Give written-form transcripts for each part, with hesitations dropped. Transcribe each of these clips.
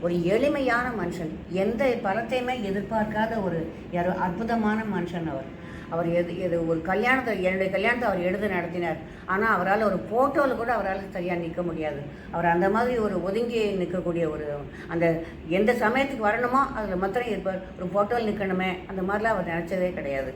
ஒரு எளிமையான மனுஷன், எந்த பலத்தையுமே எதிர்பார்க்காத ஒரு அற்புதமான மனுஷன் அவர். அவர் ஒரு கல்யாணத்தை, என்னுடைய கல்யாணத்தை அவர் எடுத்து நடத்தினார். ஆனால் அவரால் ஒரு ஃபோட்டோவில் கூட அவரால் சரியாக நிற்க முடியாது. அவர் அந்த மாதிரி ஒரு ஒதுங்கி நிற்கக்கூடிய ஒரு அந்த எந்த சமயத்துக்கு வரணுமோ அதில் மாத்திரம் இருப்பார். ஒரு ஃபோட்டோவில் நிற்கணுமே அந்த மாதிரிலாம் அவர் நினச்சதே கிடையாது.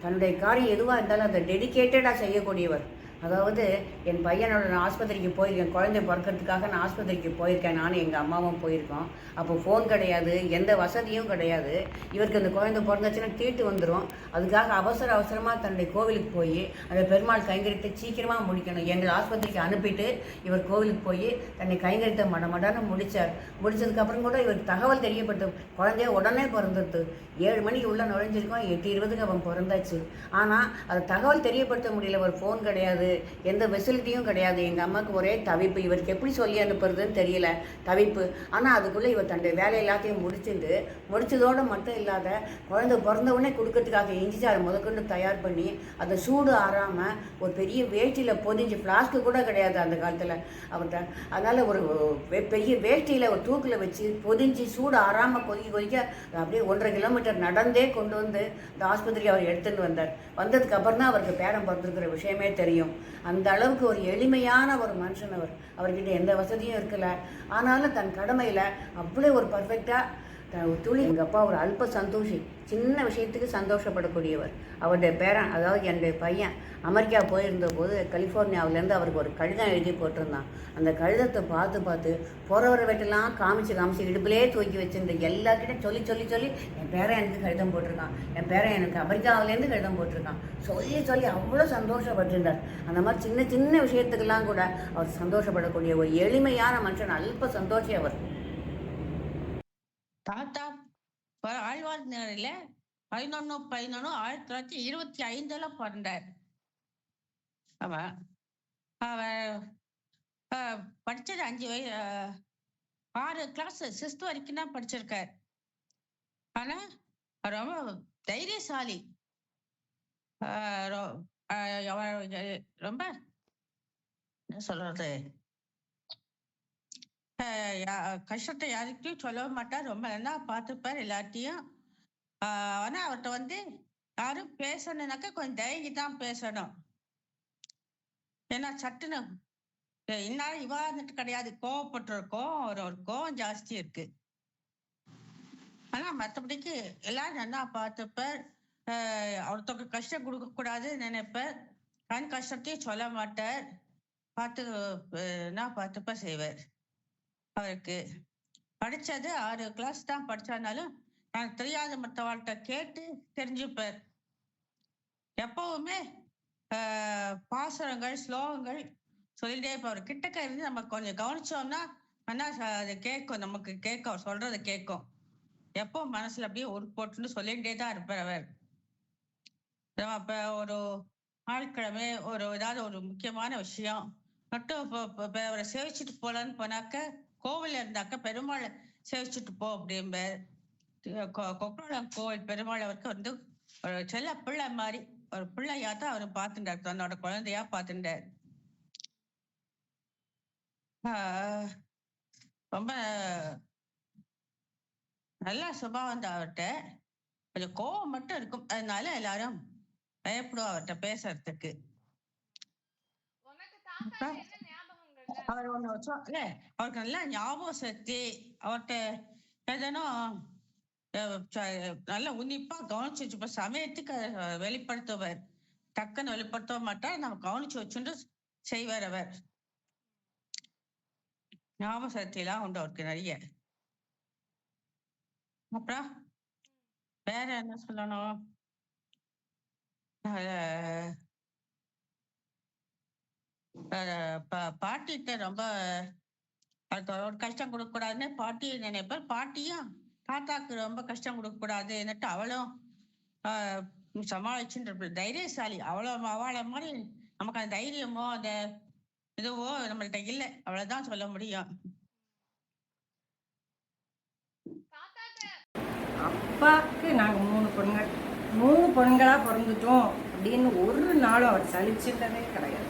தன்னுடைய காரியம் எதுவாக இருந்தாலும் அதை டெடிக்கேட்டடாக செய்யக்கூடியவர். அதாவது என் பையனோட நான் ஆஸ்பத்திரிக்கு போயிருக்கேன், குழந்தை பிறக்கிறதுக்காக நான் ஆஸ்பத்திரிக்கு போயிருக்கேன், நானும் எங்கள் அம்மாவும் போயிருக்கோம். அப்போ ஃபோன் கிடையாது, எந்த வசதியும் கிடையாது. இவருக்கு அந்த குழந்தை பிறந்துச்சுன்னா தீட்டு வந்துடும். அதுக்காக அவசரமாக தன்னுடைய கோவிலுக்கு போய் அந்த பெருமாள் கைங்கரியத்தை சீக்கிரமாக முடிக்கணும். எங்கள் ஆஸ்பத்திரிக்கு அனுப்பிட்டு இவர் கோவிலுக்கு போய் தன்னை கைங்கரியத்தை மடமடான முடித்தார். முடித்ததுக்கப்புறம் கூட இவருக்கு தகவல் தெரியப்பட்டு குழந்தைய உடனே பிறந்துடுது. 7 மணிக்கு உள்ளே நுழைஞ்சிருக்கோம், 8:20க்கு அவன் பிறந்தாச்சு. ஆனால் அது தகவல் தெரியப்படுத்த முடியல. ஒரு ஃபோன் கிடையாது, எந்த ஃபெசிலிட்டியும் கிடையாது. எங்கள் அம்மாவுக்கு ஒரே தவிப்பு, இவருக்கு எப்படி சொல்லி அனுப்புறதுன்னு தெரியல, தவிப்பு. ஆனால் அதுக்குள்ளே இவர் தன்னுடைய வேலை எல்லாத்தையும் முடிச்சதோடு மட்டும் இல்லாத குழந்தை பிறந்தவுடனே கொடுக்கறதுக்காக இஞ்சி சாறு முதற்கொண்டு தயார் பண்ணி அதை சூடு ஆறாமல் ஒரு பெரிய வேஷ்டியில் பொதிஞ்சு, ஃப்ளாஸ்க்கு கூட கிடையாது அந்த காலத்தில் அவர்கிட்ட. அதனால் ஒரு பெரிய வேஷ்டியில் ஒரு தூக்கில் வச்சு பொதிஞ்சு சூடு ஆறாமல் கொதிக்க அப்படியே 1.5 கிலோமீட்டர் நடந்தே கொண்டு வந்து இந்த ஆஸ்பத்திரி அவர் எடுத்துகிட்டு வந்தார். வந்ததுக்கப்புறம் தான் அவருக்கு பேரம் பிறந்திருக்கிற விஷயமே தெரியும். அந்த அளவுக்கு ஒரு எளிமையான ஒரு மனுஷன் அவர். அவர்கிட்ட எந்த வசதியும் இருக்கல, ஆனாலும் தன் கடமையில் அவ்வளோ ஒரு பர்ஃபெக்டாக துளி. எங்கள் அப்பா ஒரு அல்ப சந்தோஷி, சின்ன விஷயத்துக்கு சந்தோஷப்படக்கூடியவர். அவருடைய பேரன், அதாவது என்னுடைய பையன் அமெரிக்கா போயிருந்த போது கலிஃபோர்னியாவிலேருந்து அவருக்கு ஒரு கடிதம் எழுதி போட்டிருந்தான். அந்த கடிதத்தை பார்த்து போகிறவரை வெட்டெல்லாம் காமிச்சு இடுப்பிலே தூக்கி வச்சுருந்த எல்லாருக்கிட்டையும் சொல்லி என் பேரன் எனக்கு கடிதம் போட்டிருக்கான், என் பேரன் எனக்கு அமெரிக்காவிலேருந்து கடிதம் போட்டிருக்கான் சொல்லி அவ்வளோ சந்தோஷப்பட்டிருந்தார். அந்த மாதிரி சின்ன விஷயத்துக்கெல்லாம் கூட அவர் சந்தோஷப்படக்கூடிய ஒரு எளிமையான மனுஷன், அல்ப சந்தோஷி அவர். தாத்தா ஆழ்வார்ல 11/11/1925 பிறந்தார். அவன் படிச்சது 6 கிளாஸ் 6th வரைக்கும் தான் படிச்சிருக்கார். ஆனா ரொம்ப தைரியசாலி, ரொம்ப என்ன சொல்றது, கஷ்டத்தை யாருக்கும் சொல்ல மாட்டார், ரொம்ப நல்லா பார்த்துப்பார் எல்லாத்தையும். ஆனா அவர்கிட்ட யாரும் பேசணும்னாக்கா கொஞ்சம் தயங்கி தான் பேசணும். ஏன்னா சட்டுன்னு இன்னாலும் இவாந்துட்டு கிடையாது, கோவப்பட்டிருக்கோம், ஒரு கோவம் ஜாஸ்தி இருக்கு. ஆனா மற்றபடிக்கு எல்லாரும் நல்லா பார்த்துப்பார். ஒருத்தருக்கு கஷ்டம் கொடுக்க கூடாது நினைப்பார். கண் கஷ்டத்தையும் சொல்ல மாட்டார், பார்த்துப்ப செய்வார். அவருக்கு படிச்சது 6 கிளாஸ் தான் படிச்சானாலும் எனக்கு தெரியாத மற்றவாழ்கிட்ட கேட்டு தெரிஞ்சுப்பார். எப்பவுமே பாசுரங்கள் ஸ்லோகங்கள் சொல்லிட்டே இருப்பார். கிட்டக்க இருந்து நம்ம கொஞ்சம் கவனிச்சோம்னா அது கேட்கும், நமக்கு கேட்கும், சொல்றதை கேட்கும். எப்போ மனசுல அப்படியே ஒரு போட்டுன்னு சொல்லிகிட்டே தான் இருப்பார் அவர். இப்ப ஒரு நாட்கிழமை ஏதாவது ஒரு முக்கியமான விஷயம் மட்டும் அவரை சேவிச்சுட்டு போலான்னு போனாக்க, கோவில் இருந்தாக்க பெருமாளை சேவிச்சுட்டு போ அப்படிம்பார். கொக்குளம் கோவில் பெருமாள் அவருக்கு ஒரு செல்ல பிள்ளை மாதிரி, ஒரு பிள்ளையா தான் அவரு பார்த்துட்டார், தன்னோட குழந்தையா பார்த்துட்டார். ரொம்ப நல்ல சுபாவம் தான் அவர்கிட்ட. கொஞ்சம் கோவம் மட்டும் இருக்கும், அதனால எல்லாரும் பயப்படுவோம் அவர்கிட்ட பேசுறதுக்கு. அவர் அவருக்கு நல்லா ஞாபகம் சக்தி, அவர்கிட்ட ஏதனும் நல்ல உன்னிப்பா கவனிச்சு வச்சுப்ப, சமயத்துக்கு வெளிப்படுத்துவார். டக்குன்னு வெளிப்படுத்த மாட்டார், நம்ம கவனிச்சு வச்சுட்டு செய்வார். அவர் ஞாபக சக்தி எல்லாம் உண்டு அவருக்கு நிறைய. அப்புறம் வேற என்ன சொல்லணும், பாட்டிகிட்ட ரொம்ப கஷ்டம் கொடுக்க கூடாதுன்னு பாட்டி நினைப்பார். பாட்டியும் தாத்தாக்கு ரொம்ப கஷ்டம் கொடுக்க கூடாதுன்னுட்டு அவளும் சமாளிச்சுட்டு தைரியசாலி. அவளை மாதிரி நமக்கு அந்த தைரியமோ அந்த இதுவோ நம்மள்ட்ட இல்லை, அவ்வளவுதான் சொல்ல முடியும். அப்பாவுக்கு நாங்கள் 3 பொண்கள், 3 பொண்களாக பிறந்துட்டோம் அப்படின்னு ஒரு நாளும் அவர் சலிச்சிட்டதே கிடையாது.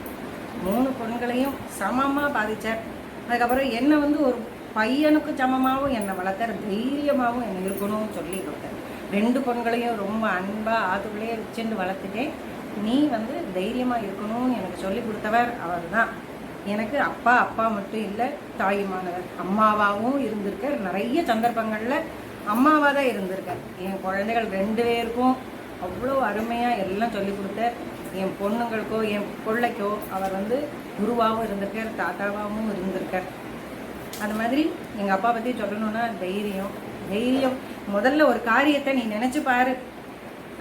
3 பொண்களையும் சமமாக பாதிச்சார். அதுக்கப்புறம் என்னை வந்து ஒரு பையனுக்கு சமமாகவும் என்னை வளர்த்தார், தைரியமாகவும் என்னை இருக்கணும்னு சொல்லி கொடுத்தார். 2 பொண்களையும் ரொம்ப அன்பாக ஆத்துக்குள்ளேயே வச்சுட்டு வளர்த்துட்டேன். நீ வந்து தைரியமாக இருக்கணும்னு எனக்கு சொல்லி கொடுத்தவர் அவர் தான். எனக்கு அப்பா மட்டும் இல்லை, தாயுமானவர், அம்மாவாகவும் இருந்திருக்கார். நிறைய சந்தர்ப்பங்களில் அம்மாவாக தான் இருந்திருக்கார். என் குழந்தைகள் 2 பேருக்கும் அவ்வளோ அருமையாக எல்லாம் சொல்லி கொடுத்தார். என் பொண்ணுங்களுக்கோ என் பிள்ளைக்கோ அவர் வந்து குருவாகவும் இருந்திருக்கார், தாத்தாவாகவும் இருந்திருக்கார். அது மாதிரி எங்கள் அப்பா பற்றி சொல்லணுன்னா தைரியம். முதல்ல ஒரு காரியத்தை நீ நினச்சி பாரு,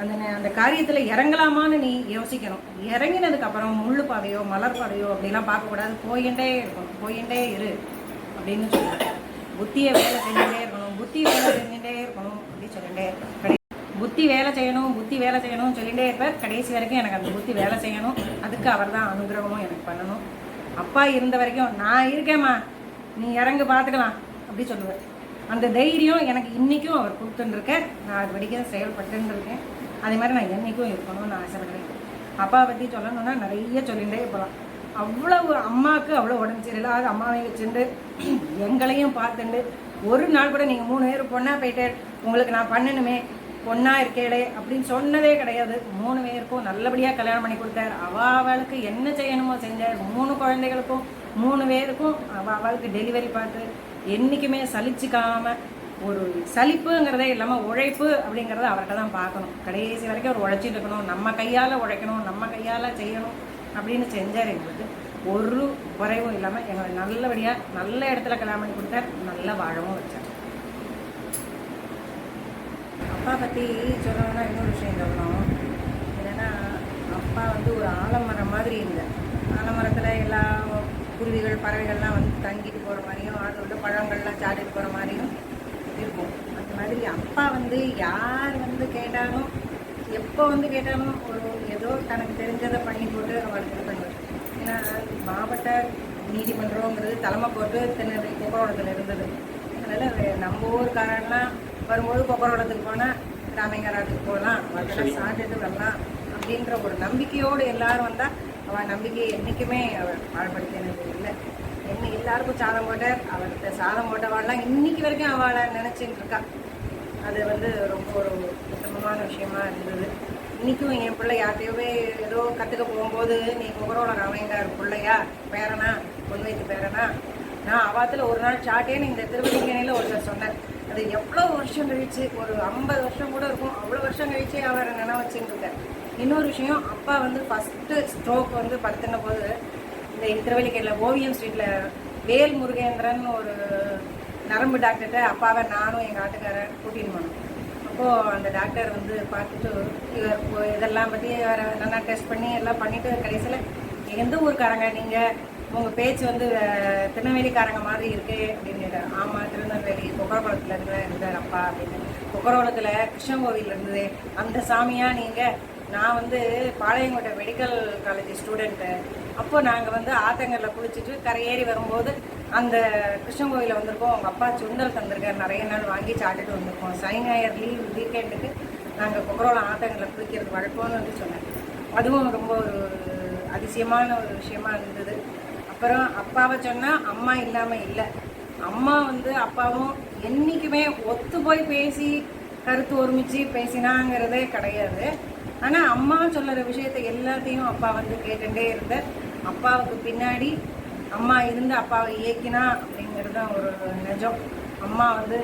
அந்த காரியத்தில் இறங்கலாமான்னு நீ யோசிக்கணும். இறங்கினதுக்கப்புறம் முள்ளு பாதையோ மலர் பாதையோ அப்படிலாம் பார்க்கக்கூடாது, போயிட்டே இரு அப்படின்னு சொல்லிட்டு புத்தியை வேலை செஞ்சுட்டே இருக்கணும், அப்படி சொல்லிட்டே புத்தி வேலை செய்யணும்னு சொல்லிகிட்டே இருப்பார். கடைசி வரைக்கும் எனக்கு அந்த புத்தி வேலை செய்யணும், அதுக்கு அவர் தான் அனுகிரகமும் எனக்கு பண்ணணும். அப்பா இருந்த வரைக்கும் நான் இருக்கேம்மா, நீ இறங்கு பார்த்துக்கலாம் அப்படி சொல்லுவார். அந்த தைரியம் எனக்கு இன்றைக்கும் அவர் கொடுத்துட்டுருக்கார். நான் அது வரைக்கும் செயல்பட்டுன்னு இருக்கேன். அதே மாதிரி நான் என்றைக்கும் இருக்கணும்னு நான் ஆசைப்படுறேன். அப்பா பற்றி சொல்லணுன்னா நிறைய சொல்லிகிட்டே போகலாம். அவ்வளவு அம்மாவுக்கு அவ்வளோ உடம்பு சரியில்லாத அம்மாவை வச்சுட்டு எங்களையும் பார்த்துட்டு ஒரு நாள் கூட நீங்கள் 3 பேர் பொண்ணாக போயிட்டு உங்களுக்கு நான் பண்ணணுமே, பொண்ணாக இருக்கேளே அப்படின்னு சொன்னதே கிடையாது. 3 பேருக்கும் நல்லபடியாக கல்யாணம் பண்ணி கொடுத்தார். அவளுக்கு என்ன செய்யணுமோ செஞ்சார். 3 குழந்தைகளுக்கும் 3 பேருக்கும் அவளுக்கு டெலிவரி பார்த்து என்றைக்குமே சலிச்சிக்காமல், ஒரு சலிப்புங்கிறதே இல்லாமல் உழைப்பு அப்படிங்கிறத அவர்கிட்ட தான் பார்க்கணும். கடைசி வரைக்கும் அவர் உழைச்சிட்டு இருக்கணும், நம்ம கையால் உழைக்கணும், நம்ம கையால் செய்யணும் அப்படின்னு செஞ்சார். எங்களுக்கு ஒரு குறைவும் இல்லாமல் எங்களை நல்லபடியாக நல்ல இடத்துல கல்யாணம் பண்ணி கொடுத்தார், நல்லா வாழவும் வச்சார். அப்பா பற்றி சொல்லணும்னா இன்னொரு விஷயம் சொல்லணும். என்னென்னா அப்பா வந்து ஒரு ஆலமரம் மாதிரி இருந்தார். ஆலமரத்தில் எல்லா குருவிகள் பறவைகள்லாம் வந்து தங்கிட்டு போகிற மாதிரியும், அதோட பழங்கள்லாம் சாடிட்டு போகிற மாதிரியும் இருக்கும். அந்த மாதிரி அப்பா வந்து யார் வந்து கேட்டாலும், எப்போ வந்து கேட்டாலும் ஒரு ஏதோ தனக்கு தெரிஞ்சதை பண்ணி போட்டு அவளுக்கு இது பண்ணுவார். ஏன்னா மாவட்ட நீதிமன்றங்கிறது தலைமை போட்டு திருநெல்வேலி கொக்கரோடத்தில் இருந்தது. அதனால் நம்ம ஊருக்காரெல்லாம் வரும்போது கொக்கரோடத்துக்கு போனால் ராமேங்கராத்துக்கு போகலாம், அதெல்லாம் சாப்பிட்டு வரலாம் அப்படின்ற ஒரு நம்பிக்கையோடு எல்லாரும் வந்தால் அவள் நம்பிக்கையை என்றைக்குமே அவள் பாழ்படுத்தினது இல்லை. என்ன எல்லாருக்கும் சாதம் போட்டார். அவர்கிட்ட சாதம் போட்டவாள்லாம் இன்னைக்கு வரைக்கும் அவளை நினச்சிட்டு இருக்கா. அது வந்து ரொம்ப ஒரு உத்தமமான விஷயமா இருந்தது. இன்றைக்கும் என் பிள்ளை யார்ட்டையோவே ஏதோ கற்றுக்க போகும்போது, நீ குகரோட ராமேங்கார் பிள்ளையா, பேரனா, பொன் வைத்து பேரனா, நான் அவாத்தில் ஒரு நாள் சாட்டேன்னு இந்த திருவள்ளிக்கணையில் ஒருத்தர் சொன்னார். அது எவ்வளோ வருஷம் கழிச்சு, ஒரு 50 வருஷம் கூட இருக்கும், அவ்வளோ வருஷம் கழிச்சு அவரை நினைவு வச்சுட்டு இருக்கார். இன்னொரு விஷயம், அப்பா வந்து ஃபஸ்ட்டு ஸ்ட்ரோக் வந்து படுத்தின போது இந்த திருவள்ளிக்கணையில் ஓவியம் ஸ்ட்ரீட்டில் வேல் முருகேந்திரன் ஒரு நரம்பு டாக்டர்கிட்ட அப்பாவை நானும் எங்கள் ஆட்டுக்காரர் கூட்டின்னு போனோம். அப்போது அந்த டாக்டர் வந்து பார்த்துட்டு இவர் இதெல்லாம் பற்றி வேறு நல்லா டெஸ்ட் பண்ணி எல்லாம் பண்ணிவிட்டு கடைசியில் எந்த ஊருக்காரங்க நீங்கள், உங்கள் பேச்சு வந்து திருநெல்வேலிக்காரங்க மாதிரி இருக்குது அப்படின்னு கேட்டார். ஆமாம், திருநெல்வேலி கொக்கரகுளத்தில் இருந்தார் அப்பா அப்படின்னு. கொக்கரகுளத்தில் கிருஷ்ணன் கோவில் இருந்தது, அந்த சாமியா நீங்கள்? நான் வந்து பாளையங்கோட்டை மெடிக்கல் காலேஜ் ஸ்டூடெண்ட்டு. அப்போ நாங்கள் வந்து ஆத்தங்கரில் குளிச்சுட்டு கரையேறி வரும்போது அந்த கிருஷ்ணன் கோயிலில் வந்திருக்கோம். உங்கள் அப்பா சுண்டல் தந்திருக்கார், நிறைய நாள் வாங்கி சாப்பிட்டுட்டு வந்திருக்கோம். சனி ஞாயிறு லீவ் வீக்கெண்டுக்கு நாங்கள் கொக்கரோளம் ஆத்தங்கரில் குளிக்கிறது வழக்கம்னு வந்து சொன்னேன். அதுவும் ரொம்ப ஒரு அதிசயமான ஒரு விஷயமா இருந்தது. அப்புறம் அப்பாவை சொன்னால் அம்மா இல்லாமல் இல்லை. அம்மா வந்து அப்பாவும் என்றைக்குமே ஒத்து போய் பேசி கருத்து ஒருமிச்சு பேசினாங்கிறதே கிடையாது. ஆனால் அம்மா சொல்லுற விஷயத்தை எல்லாத்தையும் அப்பா வந்து கேட்டுகிட்டே இருந்தார். அப்பாவுக்கு பின்னாடி அம்மா இருந்து அப்பாவை இயக்கினா அப்படிங்கிறது தான் ஒரு நிஜம். அம்மா வந்து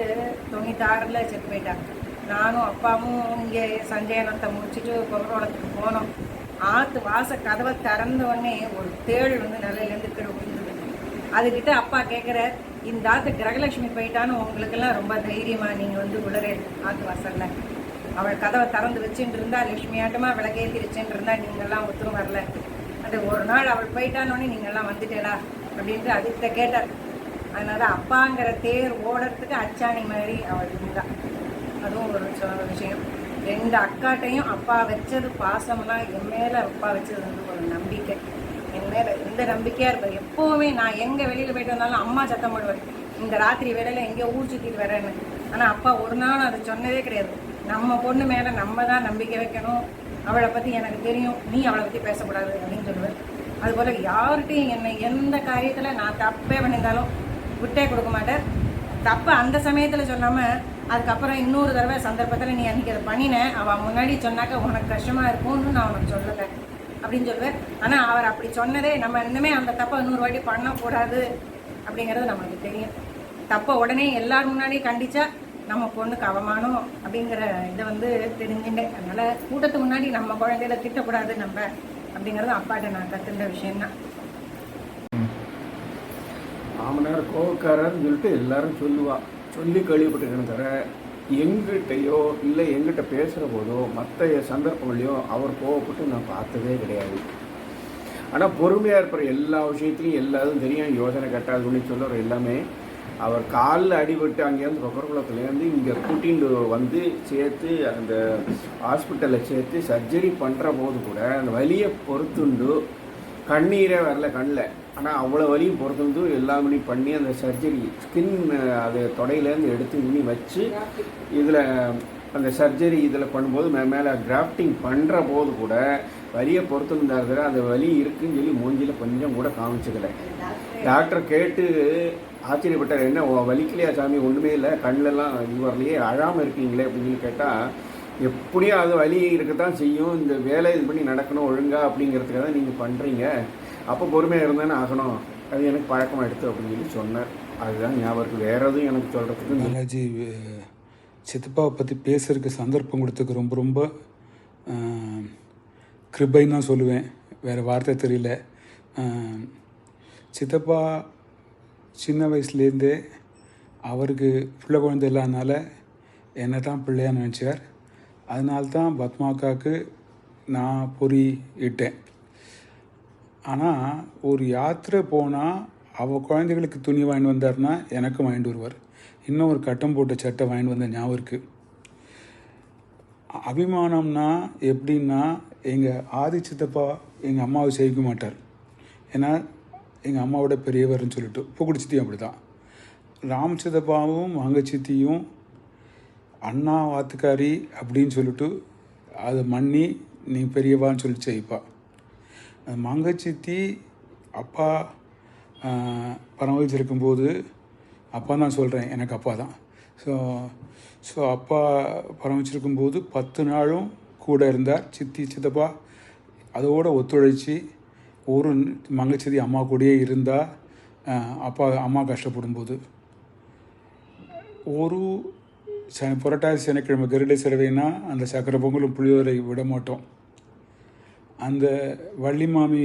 96 செத்து போயிட்டாங்க. நானும் அப்பாவும் இங்கே சஞ்சயனத்தை முடிச்சுட்டு கொக்கரோளத்துக்கு போனோம். ஆற்று கதவை திறந்த உடனே ஒரு தேள் வந்து நிலையிலேருந்து கீழே விழுந்தது. அதுக்கிட்ட அப்பா கேட்குற, இந்த ஆற்று கிரகலட்சுமி போயிட்டான்னு உங்களுக்கெல்லாம் ரொம்ப தைரியமாக நீங்கள் வந்து விழுறே ஆற்று வாசலில். அவள் கதவை திறந்து வச்சுட்டு இருந்தா, லட்சுமி ஆட்டமாக விளக்கேற்றி வச்சுட்டு இருந்தா, நீங்கள்லாம் ஒத்துரும் வரல. அது ஒரு நாள் அவள் போயிட்டானோடனே நீங்கள்லாம் வந்துட்டேடா அப்படின்ட்டு அதுக்கிட்ட கேட்டார். அதனால் அப்பாங்கிற தேர் ஓடுறதுக்கு அச்சாணி மாதிரி அவள் இருந்தா. அதுவும் ஒரு விஷயம். 2 அக்காட்டையும் அப்பா வச்சது பாசம்லாம் என் மேலே அப்பா வச்சது வந்து ஒரு நம்பிக்கை. என் மேலே எந்த நம்பிக்கையாக இருப்பார். எப்போவுமே நான் எங்கே வெளியில் போயிட்டு வந்தாலும் அம்மா சத்தம் போடுவார், இந்த ராத்திரி வேலையில் எங்கேயோ ஊர் சுற்றிட்டு வரேன்னு. ஆனால் அப்பா ஒரு நாள் அதை சொன்னதே கிடையாது. நம்ம பொண்ணு மேலே நம்ம தான் நம்பிக்கை வைக்கணும், அவளை பற்றி எனக்கு தெரியும், நீ அவளை பற்றி பேசக்கூடாது அப்படின்னு சொல்லுவார். அதுபோல் யார்கிட்டையும் என்னை எந்த காரியத்தில் நான் தப்பே பண்ணியிருந்தாலும் விட்டே கொடுக்க மாட்டேன். தப்பு அந்த சமயத்தில் சொல்லாமல் அதுக்கப்புறம் இன்னொரு தடவை சந்தர்ப்பத்தில் நீ அன்றைக்கி அதை பண்ணினேன் அவள் முன்னாடி சொன்னாக்க உனக்கு கஷ்டமாக இருக்கும்னு நான் உனக்கு சொல்லலை அப்படின்னு சொல்லுவேன். ஆனால் அவர் அப்படி சொன்னதே நம்ம இன்னுமே அந்த தப்பை இன்னொரு வாட்டி பண்ணக்கூடாது அப்படிங்கிறது நம்மளுக்கு தெரியும். தப்பை உடனே எல்லாரும் முன்னாடி கண்டிச்சா நம்ம பொண்ணுக்கு அவமானம் அப்படிங்கிற இதை வந்து தெரிஞ்சுட்டேன். அதனால் கூட்டத்துக்கு முன்னாடி நம்ம குழந்தையில திட்டக்கூடாது நம்ம அப்படிங்கிறது அப்பாட்ட நான் கற்றுக்கிட்ட விஷயம்தான். மாமனார் கோவக்காரர்னு சொல்லிட்டு எல்லாரும் சொல்லி கேள்விப்பட்டிருக்கேன். தவிர எங்கிட்டையோ இல்லை எங்கிட்ட பேசுகிற போதோ மற்ற சந்தர்ப்பங்களையோ அவர் கோவப்பட்டு நான் பார்த்ததே கிடையாது. ஆனால் பொறுமையாக இருப்பார். எல்லா விஷயத்துலையும் எல்லாரும் தெரியும். யோசனை கட்டாது சொல்லி சொல்லுற எல்லாமே அவர் காலில் அடிபட்டு அங்கேருந்து கொக்கரகுளத்துலேருந்து இங்கே கூட்டிகிட்டு வந்து சேர்த்து அந்த ஹாஸ்பிட்டலில் சேர்த்து சர்ஜரி பண்ணுற போது கூட அந்த வலியை பொறுத்துண்டு கண்ணீரே வரல கண்ணில். ஆனால் அவ்வளோ வலியும் பொறுத்துண்டு எல்லாமே பண்ணி அந்த சர்ஜரி ஸ்கின் அது தொடையிலேருந்து எடுத்து இனி வச்சு இதில் அந்த சர்ஜரி இதில் பண்ணும்போது மேலே கிராஃப்டிங் பண்ணுற போது கூட வலியை பொறுத்துருந்தாங்க. அந்த வலி இருக்குன்னு சொல்லி மூஞ்சியில் கொஞ்சம் கூட காமிச்சதில்லை. டாக்டர் கேட்டு ஆச்சரியப்பட்டார், என்ன வலிக்கலையா சாமி? ஒன்றுமே இல்லை, கண்ணிலலாம் இது வரலையே, அழாமல் இருக்கீங்களே அப்படின்னு சொல்லி கேட்டால், எப்படியும் அது வலி இருக்கத்தான் செய்யும், இந்த வேலை இது பண்ணி நடக்கணும் ஒழுங்காக அப்படிங்கிறதுக்காக தான் நீங்கள் பண்ணுறீங்க, அப்போ பொறுமையாக இருந்தானே ஆகணும், அது எனக்கு பழக்கமாக எடுத்து அப்படின்னு சொல்லி சொன்னார். அதுதான் ஞாபகம். வேறு எதுவும் எனக்கு சொல்கிறதுக்கு பாலாஜி சித்தப்பாவை பற்றி பேசுறதுக்கு சந்தர்ப்பம் கொடுத்ததுக்கு ரொம்ப ரொம்ப கிருபைன்னு தான் சொல்லுவேன், வேறு வார்த்தை தெரியல. சித்தப்பா சின்ன வயசுலேருந்தே அவருக்கு பிள்ளை குழந்தை இல்லாதனால என்னை தான் பிள்ளையாக நினச்சார். அதனால்தான் பத்மாக்காவுக்கு நான் பொறி இட்டேன். ஆனால் ஒரு யாத்திரை போனால் அவள் குழந்தைகளுக்கு துணி வாங்கிட்டு வந்தார்னா எனக்கும் வாங்கிட்டு வருவார். இன்னும் ஒரு கட்டம் போட்ட சட்டை வாங்கிட்டு வந்த ஞாபகம் இருக்குது. அபிமானம்னா எப்படின்னா, எங்கள் ஆதி சித்தப்பா எங்கள் அம்மாவை செய்விக்க மாட்டார். ஏன்னா எங்கள் அம்மாவோட பெரியவர்னு சொல்லிட்டு. பூக்குடிச்சித்தியும் அப்படி தான். ராமசித்தப்பாவும் மங்கச்சித்தியும் அண்ணா வாத்துக்காரி அப்படின்னு சொல்லிட்டு அதை மண்ணி நீ பெரியவான்னு சொல்லி செய்ப்பா. மங்கச்சித்தி அப்பா பரமளிச்சிருக்கும்போது, அப்பா தான் சொல்கிறேன், எனக்கு அப்பா தான். ஸோ அப்பா பரமளிச்சிருக்கும்போது 10 நாளும் கூட இருந்தார். சித்தப்பா அதோடு ஒத்துழைச்சி ஒரு மங்கச்சித்தி அம்மா கூடயே இருந்தால் அம்மா கஷ்டப்படும்போது ஒரு புரட்டாசி சனிக்கிழமை கருடை சிறவைனா அந்த சக்கரை பொங்கலும் புளியோரை விட மாட்டோம். அந்த வள்ளி மாமி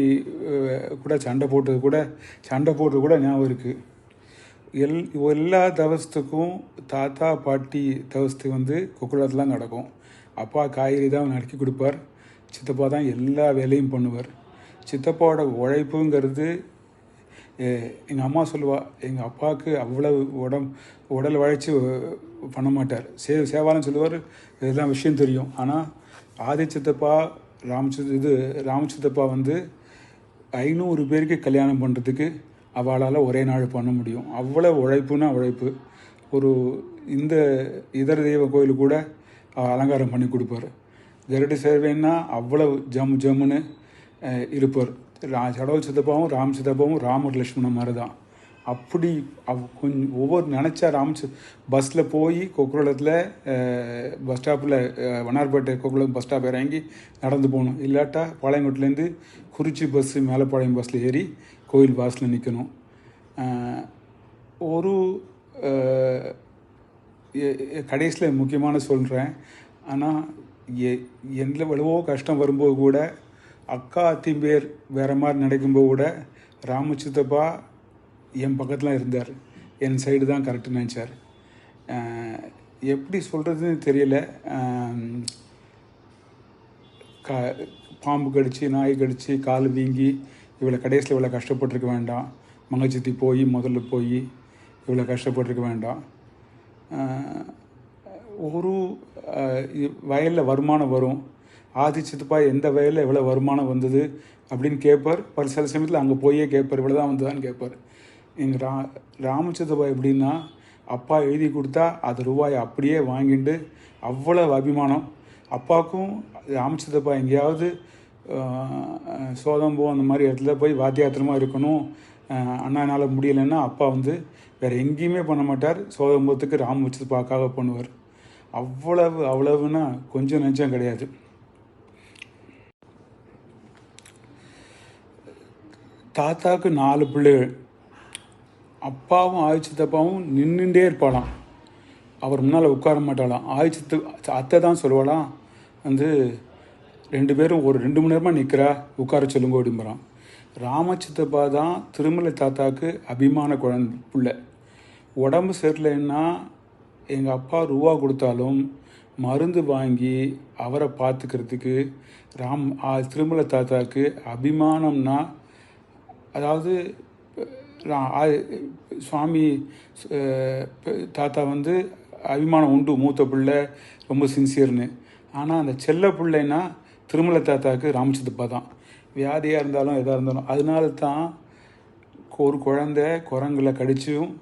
கூட சண்டை போட்டது கூட ஞாபகம் இருக்குது. எல்லா தவசத்துக்கும் தாத்தா பாட்டி தவசத்துக்கு கொக்குளத்துலாம் நடக்கும். அப்பா காய்கறி தான் நறுக்கி கொடுப்பார், சித்தப்பா தான் எல்லா வேலையும் பண்ணுவார். சித்தப்பாவோட உழைப்புங்கிறது எங்கள் அம்மா சொல்லுவாள், எங்கள் அப்பாவுக்கு அவ்வளவு உடல் உழைச்சி பண்ண மாட்டார், சேவாலும் சொல்லுவார், இதெல்லாம் விஷயம் தெரியும். ஆனால் ஆதி சித்தப்பா ராமசித்தப்பா 500 பேருக்கு கல்யாணம் பண்ணுறதுக்கு அவளால் ஒரே நாள் பண்ண முடியும். அவ்வளோ உழைப்புன்னா உழைப்பு. இந்த இதர தெய்வ கோயிலுக்கு கூட அலங்காரம் பண்ணி கொடுப்பார். கருட சேவைன்னா அவ்வளவு ஜம்முன்னு இருப்பார். கடவுள் சித்தப்பாவும் ராம் சித்தப்பாவும் ராமர் லட்சுமணன் மாதிரி தான். அப்படி கொஞ்சம் ஒவ்வொரு நினச்சா பஸ்ஸில் போய் கொக்குளத்தில் பஸ் ஸ்டாப்பில் வண்ணார்பேட்டை கொக்குளம் பஸ் ஸ்டாப் இறங்கி நடந்து போகணும். இல்லாட்டா பாளையங்கோட்டிலேருந்து குறிச்சி பஸ்ஸு மேலப்பாளையம் பஸ்ஸில் ஏறி கோயில் வாசலில் நிற்கணும். கடைசியில் முக்கியமான சொல்கிறேன், ஆனால் எவ்வளவோ கஷ்டம் வரும்போது கூட அக்கா அத்திம்பேர் வேறு மாதிரி நடக்கும்போது கூட ராமசித்தப்பா என் பக்கத்தில் இருந்தார். என் சைடு தான் கரெக்டு நினச்சார். எப்படி சொல்கிறதுன்னு தெரியல. பாம்பு கடிச்சு நாய் கடிச்சு கால் வீங்கி இவ்வளோ கடைசியில் இவ்வளோ கஷ்டப்பட்டுருக்க வேண்டாம். மங்கச்சித்தி முதல்ல போய் இவ்வளோ கஷ்டப்பட்டுருக்க வேண்டாம். ஒரு வயலில் வருமானம் வரும், ஆதி சித்தப்பா எந்த வயலில் எவ்வளோ வருமானம் வந்தது அப்படின்னு கேட்பார். சில சமயத்தில் அங்கே போயே கேட்பார், இவ்வளோ தான் வந்ததான்னு கேட்பார். எங்கள் ராமசித்தப்பா எப்படின்னா, அப்பா எழுதி கொடுத்தா அது ரூபாய் அப்படியே வாங்கிட்டு அவ்வளோ அபிமானம். அப்பாவுக்கும் ராமசித்தப்பா எங்கேயாவது சோதம்போ அந்த மாதிரி இடத்துல போய் வாத்தியாத்திரமாக இருக்கணும், அண்ணானால் முடியலைன்னா அப்பா வந்து வேறு எங்கேயுமே பண்ண மாட்டார், சோதம்பூத்துக்கு ராம் வச்சது பார்க்காக பண்ணுவார். அவ்வளவுன்னா கொஞ்சம் நெஞ்சம் கிடையாது. தாத்தாவுக்கு 4 பிள்ளைகள். அப்பாவும் ஆயுச்சித்தப்பாவும் நின்றுட்டே இருப்பாளாம், அவர் முன்னால் உட்கார மாட்டாளாம். ஆயுச்சித்து அத்தை தான் சொல்லுவாளாம், வந்து 2 பேரும் ஒரு 2 மணி நேரமாக நிற்கிறா, உட்கார சொல்லுங்க அப்படிம்பறான். ராமச்சித்தப்பா தான் திருமலை தாத்தாவுக்கு அபிமான பிள்ளை. உடம்பு சரியில்லைன்னா எங்கள் அப்பா ரூபா கொடுத்தாலும் மருந்து வாங்கி அவரை பார்த்துக்கிறதுக்கு திருமலை தாத்தாவுக்கு அபிமானம்னா, அதாவது சுவாமி தாத்தா வந்து அபிமானம் உண்டு, மூத்த பிள்ளை, ரொம்ப சின்சியர்னு. ஆனால் அந்த செல்ல பிள்ளைன்னா திருமலை தாத்தாவுக்கு ராமச்சித்தப்பா தான். வியாதியாக இருந்தாலும் எதாக இருந்தாலும் அதனால தான் ஒரு குழந்தை குரங்குல கடிச்சும்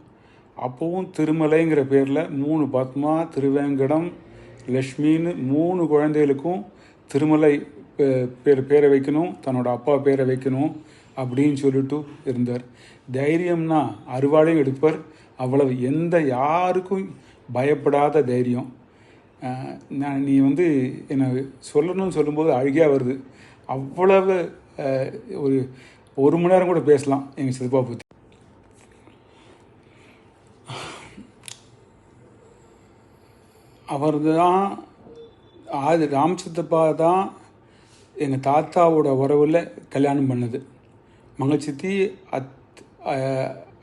அப்போவும் திருமலைங்கிற பேரில் 3 பத்மா, திருவேங்கடம், லக்ஷ்மின்னு 3 குழந்தைகளுக்கும் திருமலை பேரை வைக்கணும், தன்னோட அப்பா பேரை வைக்கணும் அப்படின்னு சொல்லிட்டு இருந்தார். தைரியம்னா அறுவாளையும் எடுப்பார், அவ்வளவு யாருக்கும் பயப்படாத தைரியம். நீ வந்து என்னை சொல்லணும்னு சொல்லும்போது அழுகையாக வருது. அவ்வளவு ஒரு மணி நேரம் கூட பேசலாம் எங்கள் சித்தப்பா பற்றி. அவர் தான் ராமசித்தப்பா தான் எங்கள் தாத்தாவோட உறவில் கல்யாணம் பண்ணது. மங்கச்சித்தி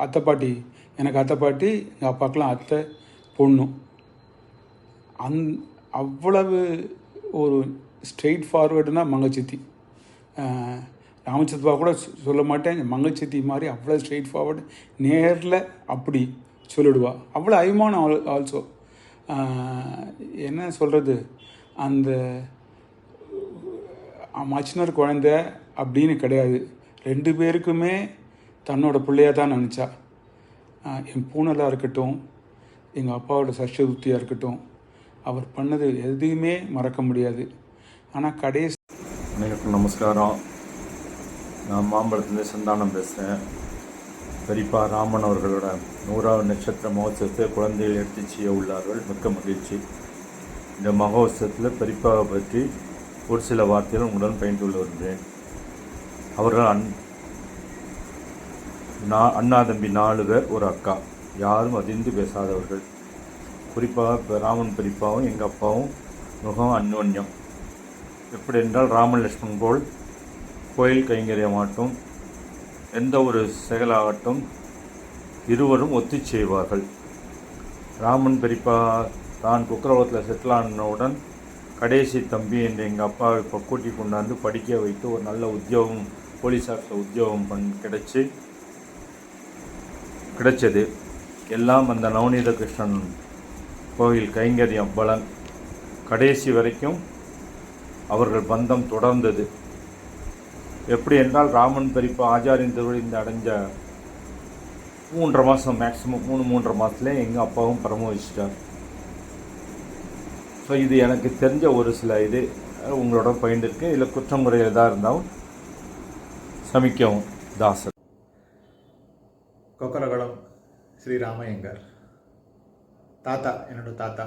அத்தை பாட்டி, எனக்கு அத்தை பாட்டி, எங்கள் அப்பாக்கெலாம் அத்தை பொண்ணு. அவ்வளவு ஒரு ஸ்ட்ரெயிட் ஃபார்வேர்டுனா மங்கச்சித்தி. ராமசித்தப்பா கூட சொல்ல மாட்டேன், மங்கச்சித்தி மாதிரி அவ்வளோ ஸ்ட்ரெயிட் ஃபார்வர்டு, நேரில் அப்படி சொல்லிடுவா. அவ்வளோ அபிமானம் ஆல்சோ. என்ன சொல்கிறது, அந்த மச்சினர் குழந்தை அப்படின்னு கிடையாது, 2 பேருக்குமே தன்னோட பிள்ளையாக தான் நினச்சா. என் பூனலாக இருக்கட்டும், எங்கள் அப்பாவோட சஷ்டதுப்தியாக இருக்கட்டும், அவர் பண்ணது எதுவுமே மறக்க முடியாது. ஆனால் கடைசி அனைவருக்கும் நமஸ்காரம். நான் மாம்பழத்துலேருந்து சந்தானம் பேசுகிறேன். பெரியப்பா ராமன் அவர்களோட 100வது நட்சத்திர மகோத்சவத்தை குழந்தைகள் எடுத்து செய்ய உள்ளார்கள். மிக்க மகிழ்ச்சி. இந்த மகோத்சவத்தில் பெரியப்பாவை பற்றி ஒரு சில வார்த்தைகள் உங்களுடன் பயின்று கொள்ள வருகிறேன். அவர்கள் அண்ணா தம்பி 4 பேர், ஒரு அக்கா, யாரும் அதிர்ந்து பேசாதவர்கள். குறிப்பாக இப்போ ராமன் பெரியப்பாவும் எங்கள் அப்பாவும் மிகவும் அந்யோன்யம். எப்படி என்றால் ராமன் லட்சுமணன் போல் கோயில் கைங்கரியமாட்டும் எந்த ஒரு செயலாகட்டும் இருவரும் ஒத்து செய்வார்கள். ராமன் பெரியப்பா தான் குக்கரவத்தில் செட்டில் ஆனவுடன் கடைசி தம்பி என்று எங்கள் அப்பாவை இப்போ கூட்டி கொண்டாந்து படிக்க வைத்து ஒரு நல்ல உத்தியோகம், போலீஸாரில் உத்தியோகம் கிடைச்சது. எல்லாம் அந்த நவநீத கிருஷ்ணன் கோயில் கைங்கரியம் பலன். கடைசி வரைக்கும் அவர்கள் பந்தம் தொடர்ந்தது. எப்படி என்றால் ராமன் பெரியப்பா ஆச்சாரியன் திருவடி அடைஞ்ச 3.5 மாதம், மேக்ஸிமம் 3.5 மாதத்துலேயே எங்கள் அப்பாவும் பரமோதிச்சிட்டார். ஸோ இது எனக்கு தெரிஞ்ச ஒரு சில இது உங்களோட பகிர்ந்திருக்கு. இல்லை குற்றம் குறை எதாக இருந்தாலும் சமிக்கவும். தாசர். கொக்கரகுளம் ஸ்ரீராமையங்கர் தாத்தா, என்னோட தாத்தா.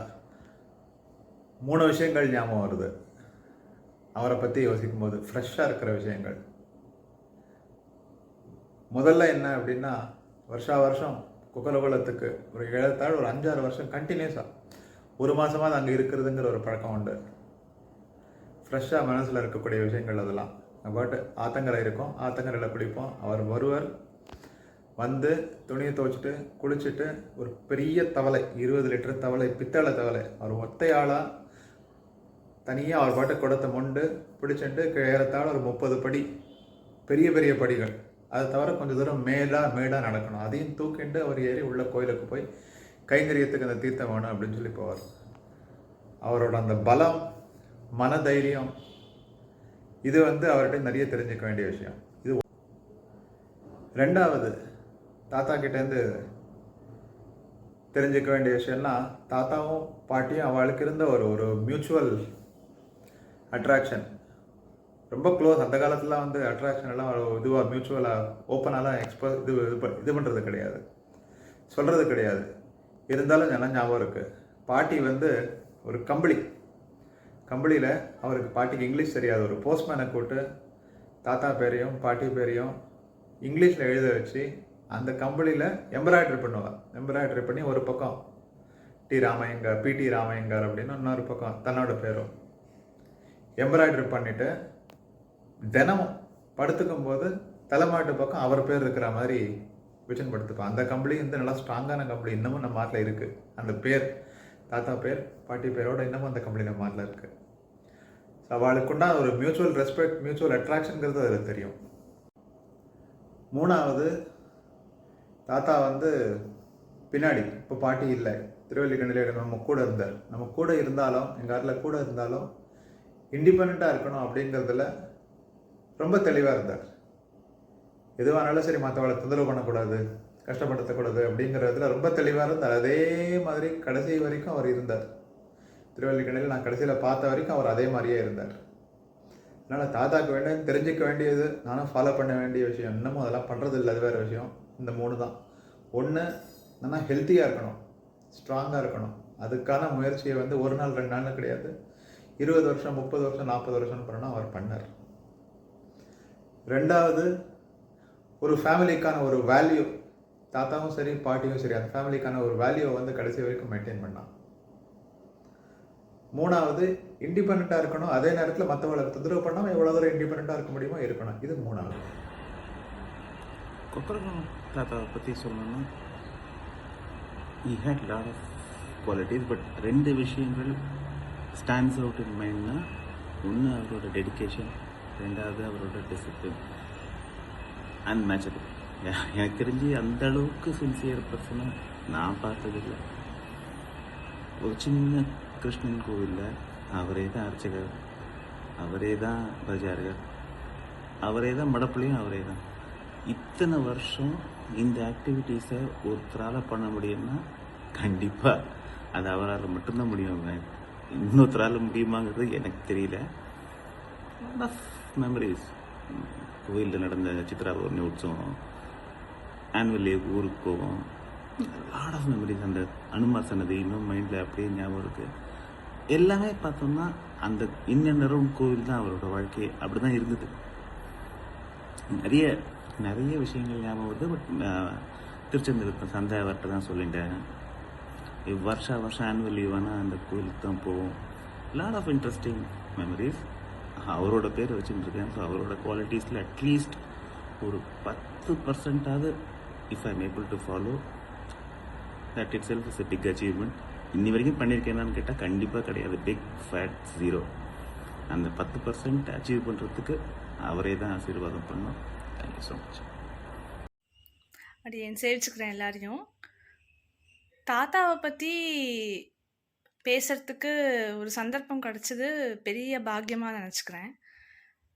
3 விஷயங்கள் ஞாபகம் வருது அவரை பற்றி யோசிக்கும்போது. ஃப்ரெஷ்ஷாக இருக்கிற விஷயங்கள். முதல்ல என்ன அப்படின்னா, வருஷம் குக்கரகுளத்துக்கு ஒரு ஏழத்தாழ் ஒரு 5-6 வருஷம் கண்டினியூஸாக 1 மாதமாவது அங்கே இருக்கிறதுங்கிற ஒரு பழக்கம் உண்டு. ஃப்ரெஷ்ஷாக மனசில் இருக்கக்கூடிய விஷயங்கள் அதெல்லாம். பாட்டு ஆத்தங்கரை இருக்கும், ஆத்தங்கரையில் குளிப்போம். அவர் வருவர், வந்து துணியை துவைச்சிட்டு குளிச்சுட்டு ஒரு பெரிய தவளை, 20 லிட்டர் தவளை, பித்தளை தவளை, அவர் ஒத்தையாளாக தனியாக அவர் பாட்டு குடத்தை மொண்டு பிடிச்சிட்டு ஏறத்தாழ ஒரு 30 படி, பெரிய பெரிய படிகள். அதை தவிர கொஞ்சம் தூரம் மேடாக நடக்கணும். அதையும் தூக்கிண்டு அவர் ஏறி உள்ள கோயிலுக்கு போய் கைங்கரியத்துக்கு அந்த தீர்த்தம் வேணும் அப்படின்னு சொல்லி போவார். அவரோட அந்த பலம், மனதைரியம், இது அவர்கிட்ட நிறைய தெரிஞ்சுக்க வேண்டிய விஷயம். இது 2வது தாத்தா கிட்டேருந்து தெரிஞ்சுக்க வேண்டிய விஷயம்னா, தாத்தாவும் பாட்டியும் அவளுக்கு இருந்த ஒரு மியூச்சுவல் அட்ராக்ஷன். ரொம்ப க்ளோஸ். அந்த காலத்துலாம் வந்து அட்ராக்ஷன் எல்லாம் இதுவாக மியூச்சுவலாக ஓப்பனாலாம் இது பண்ணுறது கிடையாது, சொல்கிறது கிடையாது. இருந்தாலும் நல்லா ஞாபகம் இருக்குது. பாட்டி வந்து ஒரு கம்பளியில் அவருக்கு பாட்டிக்கு இங்கிலீஷ் தெரியாது. ஒரு போஸ்ட்மேனை கூப்பிட்டு தாத்தா பேரையும் பாட்டி பேரையும் இங்கிலீஷில் எழுத வச்சு அந்த கம்பளியில் எம்ப்ராய்டரி பண்ணுவாள். எம்ப்ராய்டரி பண்ணி ஒரு பக்கம் பிடி ராமையங்கார் அப்படின்னு இன்னொரு பக்கம் தன்னோட பேரும் எம்ப்ராய்டரி பண்ணிவிட்டு தினமும் படுத்துக்கும் போது தலைமாட்டு பக்கம் அவர் பேர் இருக்கிற மாதிரி விஜன் படுத்துப்பான். அந்த கம்பளி வந்து நல்லா ஸ்ட்ராங்கான கம்பளி இன்னமும் நம்ம மாட்டில் இருக்குது. அந்த பேர் தாத்தா பேர் பாட்டி பேரோட இன்னமும் அந்த கம்பளி நம்ம மாட்டில் இருக்குது. ஸோ அவளுக்குண்டா ஒரு மியூச்சுவல் ரெஸ்பெக்ட், மியூச்சுவல் அட்ராக்ஷனுங்கிறது அதில் தெரியும். மூணாவது, தாத்தா வந்து பின்னாடி இப்போ பாட்டி இல்லை, திருவல்லிக்கேணியில் நம்ம கூட இருந்தார். நம்ம கூட இருந்தாலும் எங்கள் ஆட்டில் கூட இருந்தாலும் இண்டிபெண்ட்டாக இருக்கணும் அப்படிங்கிறதுல ரொம்ப தெளிவாக இருந்தார். எதுவானாலும் சரி மற்றவளை தொந்தரவு பண்ணக்கூடாது, கஷ்டப்படுத்தக்கூடாது அப்படிங்கிறதுல ரொம்ப தெளிவாக இருந்தார். அதே மாதிரி கடைசி வரைக்கும் அவர் இருந்தார். திருவல்லிக்கேணியில் நான் கடைசியில் பார்த்த வரைக்கும் அவர் அதே மாதிரியே இருந்தார். அதனால் தாத்தாக்கு தெரிஞ்சிக்க வேண்டியது, நானும் ஃபாலோ பண்ண வேண்டிய விஷயம், இன்னமும் அதெல்லாம் பண்ணுறது இல்லை, அது வேறு விஷயம். இந்த 3 தான். ஒன்று, நல்லா ஹெல்த்தியாக இருக்கணும், ஸ்ட்ராங்காக இருக்கணும். அதுக்கான முயற்சியை வந்து 1 நாள் 2 நாள் கிடையாது, 20 வருஷம் 30 வருஷம் 40 வருஷம் பண்ணணும் அவர் பண்ணார். ரெண்டாவது, ஒரு ஃபேமிலிக்கான ஒரு வேல்யூ, தாத்தாவும் சரி பாட்டியும் சரி அந்த ஃபேமிலிக்கான ஒரு வேல்யூவை வந்து கடைசி வரைக்கும் மெயின்டைன் பண்ணான். மூணாவது, இண்டிபெண்ட்டாக இருக்கணும், அதே நேரத்தில் மற்றவங்களை தொந்தரவு பண்ணாமல் எவ்வளோ தூரம் இண்டிபெண்ட்டாக இருக்க முடியுமோ இருக்கணும். இது 3வது. கொக்கரகம் தாத்தாவை பற்றி சொல்லணும்னா he had lot of qualities, but 2 விஷயங்கள் ஸ்டாண்ட்ஸ் அவுட் இன் மைண்ட்னா, ஒன்று அவரோட டெடிக்கேஷன், 2வது அவரோட டிசிப்ளின். அன்மேட்சபிள். எனக்கு தெரிஞ்சு அந்த அளவுக்கு சின்சியர் பர்சனை நான் பார்த்ததில்லை. ஒரு சின்ன கிருஷ்ணன் கோவிலில் அவரே தான் அர்ச்சகர், அவரே தான் பஜார்கள், அவரே தான் மடப்புலையும் அவரே தான். இத்தனை வருஷம் இந்த ஆக்டிவிட்டீஸை ஒருத்தரால் பண்ண முடியும்னா கண்டிப்பாக அது அவரால் மட்டும்தான் முடியும். இன்னொருத்தரால் முடியுமாங்கிறது எனக்கு தெரியல. மெமரிஸ், கோயிலில் நடந்த சித்ரா பௌர்ணமி உற்சவம், ஆனுவல் டே ஊருக்கு போவோம், லாட் ஆஃப் மெமரிஸ். அந்த அனுமார் சன்னதி இன்னும் மைண்டில் அப்படியே ஞாபகம் இருக்குது. எல்லாமே பார்த்தோம்னா அந்த இன்னரும் கோவில் தான் அவரோட வாழ்க்கை. அப்படி தான் இருந்தது. நிறைய விஷயங்கள் ஞாபகம் வருது. பட் திருச்செந்தூர் சந்தை அவர்கிட்ட தான் சொல்லிட்டேன். வருஷம் ஆனுவல் லீவானால் அந்த கோயிலுக்கு தான் போவோம். Lot of interesting memories. அவரோட பேர் வச்சுட்டு இருக்கேன். ஸோ அவரோட குவாலிட்டிஸில் அட்லீஸ்ட் ஒரு 10% if I am able to follow that itself is a big achievement. இன்னி வரைக்கும் பண்ணியிருக்கேனான்னு கேட்டால் கண்டிப்பாக கிடையாது. Big fat 0. அந்த 10% அச்சீவ் பண்ணுறதுக்கு அவரே தான் ஆசீர்வாதம் பண்ணோம். Thank you so much. அப்படி சேவிச்சுக்கிறேன் எல்லாரையும். தாத்தாவை பற்றி பேசுகிறதுக்கு ஒரு சந்தர்ப்பம் கிடச்சது பெரிய பாக்கியமாக நினச்சிக்கிறேன்.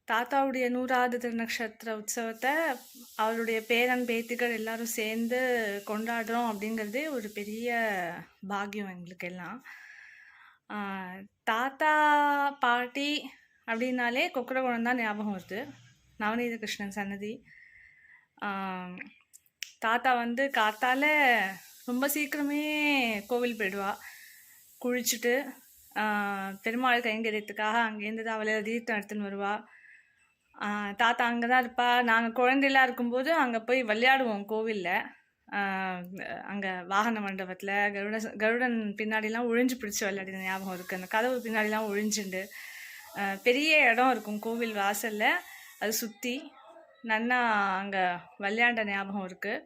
தாத்தாவுடைய 100வது திருநக்ஷத்திர உற்சவத்தை அவருடைய பேரன் பேத்திகள் எல்லாரும் சேர்ந்து கொண்டாடுறோம் அப்படிங்கிறதே ஒரு பெரிய பாக்கியம் எங்களுக்கு எல்லாம். தாத்தா பாட்டி அப்படின்னாலே கொக்கரகுளம் தான் ஞாபகம் வருது. நவநீத கிருஷ்ணன் சன்னதி. தாத்தா வந்து காத்தால ரொம்ப சீக்கிரமே கோவில் போயிடுவா. குளிச்சுட்டு பெருமாள் கைங்கரியத்துக்காக அங்கேருந்து தான் அவளை தீர்த்தம் எடுத்துன்னு வருவா. தாத்தா அங்கே தான் இருப்பா. நாங்கள் குழந்தைலாம் இருக்கும்போது அங்கே போய் விளையாடுவோம் கோவிலில். அங்கே வாகன மண்டபத்தில் கருடன் பின்னாடிலாம் ஒழிஞ்சு பிடிச்சி விளையாடின ஞாபகம் இருக்குது. அந்த கதவு பின்னாடிலாம் ஒழிஞ்சுண்டு பெரிய இடம் இருக்கும் கோவில் வாசலில். அது சுற்றி நன்னா அங்கே விளையாண்ட ஞாபகம் இருக்குது.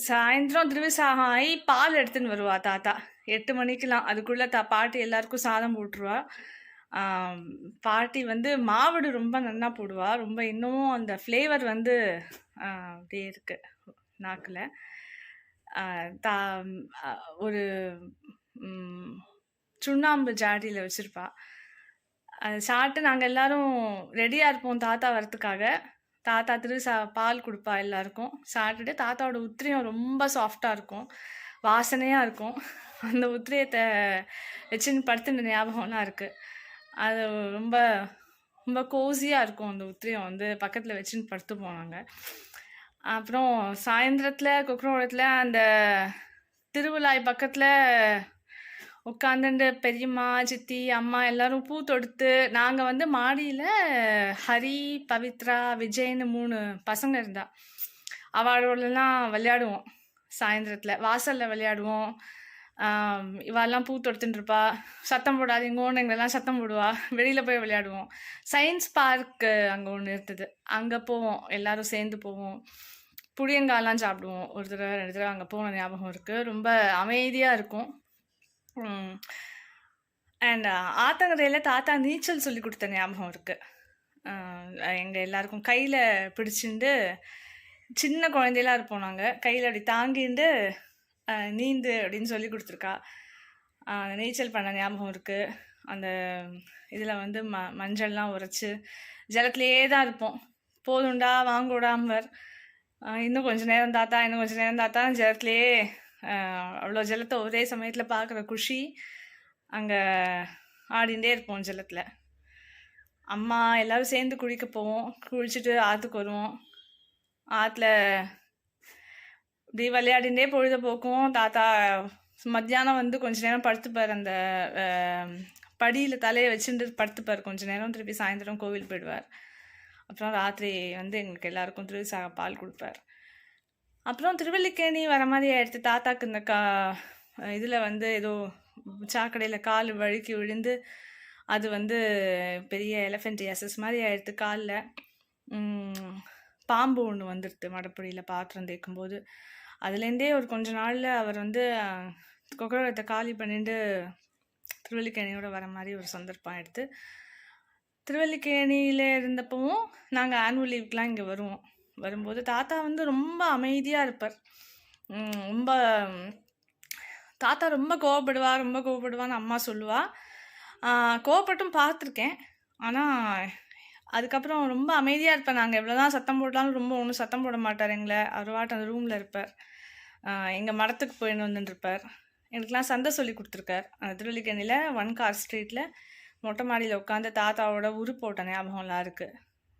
சாயந்தரம் திருவிசாகம் ஆகி பால் எடுத்துன்னு வருவா தாத்தா 8 மணிக்கெலாம். அதுக்குள்ளே பாட்டி எல்லாருக்கும் சாதம் போட்டுருவா. பாட்டி வந்து மாவடு ரொம்ப நன்னா போடுவா. ரொம்ப இன்னமும் அந்த ஃப்ளேவர் வந்து அப்படியே இருக்குது நாக்கில். ஒரு சுண்ணாம்பு ஜாடியில் வச்சுருப்பா. அதை சாப்பிட்டு நாங்கள் எல்லோரும் ரெடியாக இருப்போம் தாத்தா வரத்துக்காக. தாத்தா பால் கொடுப்பா எல்லாருக்கும். சாப்பிட்டுட்டு தாத்தாவோட உத்திரியம் ரொம்ப சாஃப்டாக இருக்கும், வாசனையாக இருக்கும். அந்த உத்திரியத்தை வச்சுன்னு படுத்துன ஞாபகம்லாம் இருக்குது. அது ரொம்ப ரொம்ப கோஸியாக இருக்கும். அந்த உத்திரியம் வந்து பக்கத்தில் வச்சுன்னு படுத்து போனாங்க. அப்புறம் சாயந்தரத்தில் கொக்கரகுளத்தில் அந்த திருவிழாய் பக்கத்தில் உட்காந்துட்டு பெரியம்மா, சித்தி, அம்மா எல்லாரும் பூ தொடுத்து, நாங்கள் வந்து மாடியில் ஹரி, பவித்ரா, விஜய்னு 3 பசங்க இருந்தா. அவளோடலாம் விளையாடுவோம். சாயந்தரத்தில் வாசலில் விளையாடுவோம். இவாளெல்லாம் பூ தொடுத்துட்டு இருப்பா. சத்தம் போடாதீங்கன்னு எங்களெல்லாம் சத்தம் போடுவா. வெளியில் போய் விளையாடுவோம். சயின்ஸ் பார்க்கு அங்கே ஒன்று இருந்தது. அங்கே போவோம், எல்லாரும் சேர்ந்து போவோம். புளியங்காலாம் சாப்பிடுவோம். ஒரு தடவை 2 தடவை அங்கே போன ஞாபகம் இருக்குது. ரொம்ப அமைதியாக இருக்கும். அண்ட் ஆத்தங்கரையில் தாத்தா நீச்சல் சொல்லி கொடுத்த ஞாபகம் இருக்குது. எங்கள் எல்லாருக்கும் கையில் பிடிச்சிண்டு, சின்ன குழந்தையெல்லாம் இருப்போம் நாங்கள், கையில் அப்படி தாங்கிண்டு நீந்து அப்படின்னு சொல்லி கொடுத்துருக்கா. நீச்சல் பண்ண ஞாபகம் இருக்குது. அந்த இதில் வந்து மஞ்சள்லாம் உரைச்சி ஜலத்திலே தான் இருப்போம். போதுண்டா வாங்கூடாமர், இன்னும் கொஞ்சம் நேரம் தாத்தா, இன்னும் கொஞ்சம் நேரம் தாத்தா, ஜலத்திலே அவ்வளோ ஜலத்தை ஒரே சமயத்தில் பார்க்குற குஷி. அங்கே ஆடிகிட்டே இருப்போம் ஜலத்தில். அம்மா எல்லோரும் சேர்ந்து குளிக்க போவோம். குளிச்சுட்டு ஆற்றுக்கு வருவோம். ஆற்றுல இப்படி விளையாடிகிட்டே பொழுத போக்குவோம். தாத்தா மத்தியானம் வந்து கொஞ்ச நேரம் படுத்துப்பார். அந்த படியில் தலையை வச்சுட்டு படுத்துப்பார் கொஞ்ச நேரம். திருப்பி சாயந்தரம் கோவில் போயிடுவார். அப்புறம் ராத்திரி வந்து எங்களுக்கு எல்லாருக்கும் திருவி பால் கொடுப்பார். அப்புறம் திருவல்லிக்கேணி வர மாதிரி ஆயிடுத்து. தாத்தாக்கு இந்த இதில் வந்து ஏதோ சாக்கடையில் கால் வழுக்கி விழுந்து அது வந்து பெரிய எலஃபென்டியாசஸ் மாதிரி ஆயிடுத்து காலில். பாம்பு ஒன்று வந்துடுது மடப்படியில் பாத்திரம் தேய்க்கும்போது. அதுலேருந்தே ஒரு கொஞ்ச நாளில் அவர் வந்து கொக்கரத்தை காலி பண்ணிட்டு திருவல்லிக்கேணியோட வர மாதிரி ஒரு சந்தர்ப்பம் ஆயிடுத்து. திருவல்லிக்கேணியில் இருந்தப்பவும் நாங்கள் ஆனுவல் லீவுக்கெலாம் இங்கே வருவோம். வரும்போது தாத்தா வந்து ரொம்ப அமைதியாக இருப்பார். ரொம்ப தாத்தா ரொம்ப கோவப்படுவான்னு அம்மா சொல்லுவா. கோவப்பட்டும் பார்த்துருக்கேன். ஆனால் அதுக்கப்புறம் ரொம்ப அமைதியாக இருப்பேன். நாங்கள் எவ்வளோ தான் சத்தம் போட்டாலும் ரொம்ப ஒன்றும் சத்தம் போட மாட்டார் எங்களை. அவர்வாட்டு அந்த ரூமில் இருப்பார். எங்கள் மடத்துக்கு போயின்னு வந்துட்டுருப்பார். எனக்குலாம் சந்தை சொல்லி கொடுத்துருக்கார். திருவல்லிக்கேணியில் 1 கார் ஸ்ட்ரீட்டில் மொட்டை மாடியில் உட்காந்து தாத்தாவோட உரு போட்ட ஞாபகம்லாம் இருக்குது.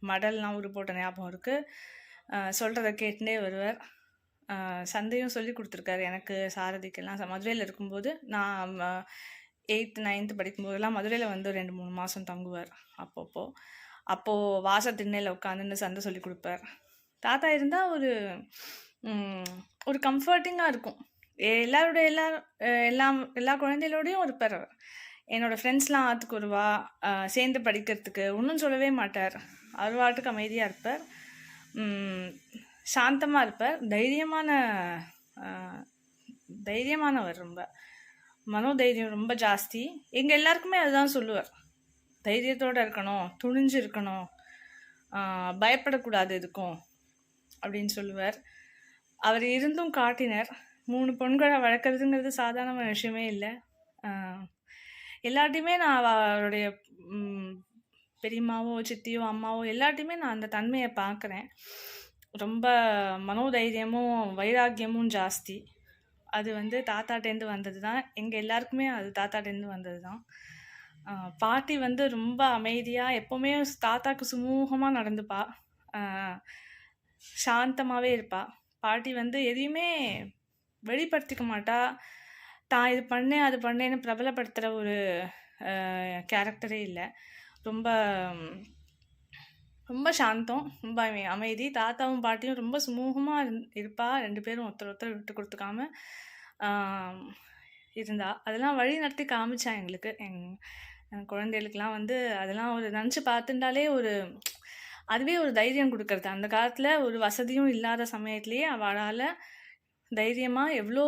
மடல்லாம் உரு போட்ட ஞாபகம் இருக்குது. சொல்கிறத கேட்டுட்டே வருவார். சந்தையும் சொல்லி கொடுத்துருக்காரு எனக்கு, சாரதிக்கெல்லாம். மதுரையில் இருக்கும்போது நான் 8th 9th படிக்கும்போதெல்லாம் மதுரையில் வந்து 2-3 மாதம் தங்குவார். அப்போது வாசத்திண்ணையில் உட்காந்துன்னு சந்தை சொல்லி கொடுப்பார். தாத்தா இருந்தால் ஒரு கம்ஃபர்டிங்காக இருக்கும். எல்லா குழந்தைகளோடையும் இருப்பார் அவர். என்னோடய ஃப்ரெண்ட்ஸ்லாம் ஆற்றுக்கு வருவா, சேர்ந்து படிக்கிறதுக்கு ஒன்றும் சொல்லவே மாட்டார். அவர் வாட்டுக்கு அமைதியாக இருப்பார். சாந்தமாக இருப்பார். தைரியமானவர். ரொம்ப மனோதைரியம் ரொம்ப ஜாஸ்தி. எங்கள் எல்லாருக்குமே அதுதான் சொல்லுவார். தைரியத்தோடு இருக்கணும், துணிஞ்சு இருக்கணும், பயப்படக்கூடாது எதுக்கும் அப்படின்னு சொல்லுவார். அவர் இருந்தும் காட்டினர். 3 பெண்களை வளர்க்குறதுங்கிறது சாதாரண விஷயமே இல்லை. எல்லாட்டையுமே நான் அவருடைய பெரியம்மாவோ சித்தியோ அம்மாவோ எல்லாட்டையுமே நான் அந்த தன்மையை பார்க்குறேன். ரொம்ப மனோதைரியமும் வைராக்கியமும் ஜாஸ்தி. அது வந்து தாத்தாட்டேருந்து வந்தது தான். எங்கள் எல்லாருக்குமே அது தாத்தாட்டேருந்து வந்தது தான். பாட்டி வந்து ரொம்ப அமைதியாக எப்போவுமே தாத்தாக்கு சுமூகமாக நடந்துப்பா. சாந்தமாகவே இருப்பா. பாட்டி வந்து எதையுமே வெளிப்படுத்திக்க மாட்டா. தான் இது பண்ணேன் அது பண்ணேன்னு பிரபலப்படுத்துகிற ஒரு கேரக்டரே இல்லை. ரொம்ப ரொம்ப சாந்தம், ரொம்ப அமைதி. தாத்தாவும் பாட்டியும் ரொம்ப சுமூகமாக இருப்பா. 2 பேரும் ஒருத்தர் விட்டு கொடுத்துக்காம இருந்தா. அதெல்லாம் வழி நடத்தி காமிச்சா எங்களுக்கு. குழந்தைகளுக்கெல்லாம் வந்து அதெல்லாம் ஒரு நினச்சி பார்த்துட்டாலே அதுவே ஒரு தைரியம் கொடுக்கறது. அந்த காலத்தில் ஒரு வசதியும் இல்லாத சமயத்துலேயே அவளால் தைரியமாக எவ்வளோ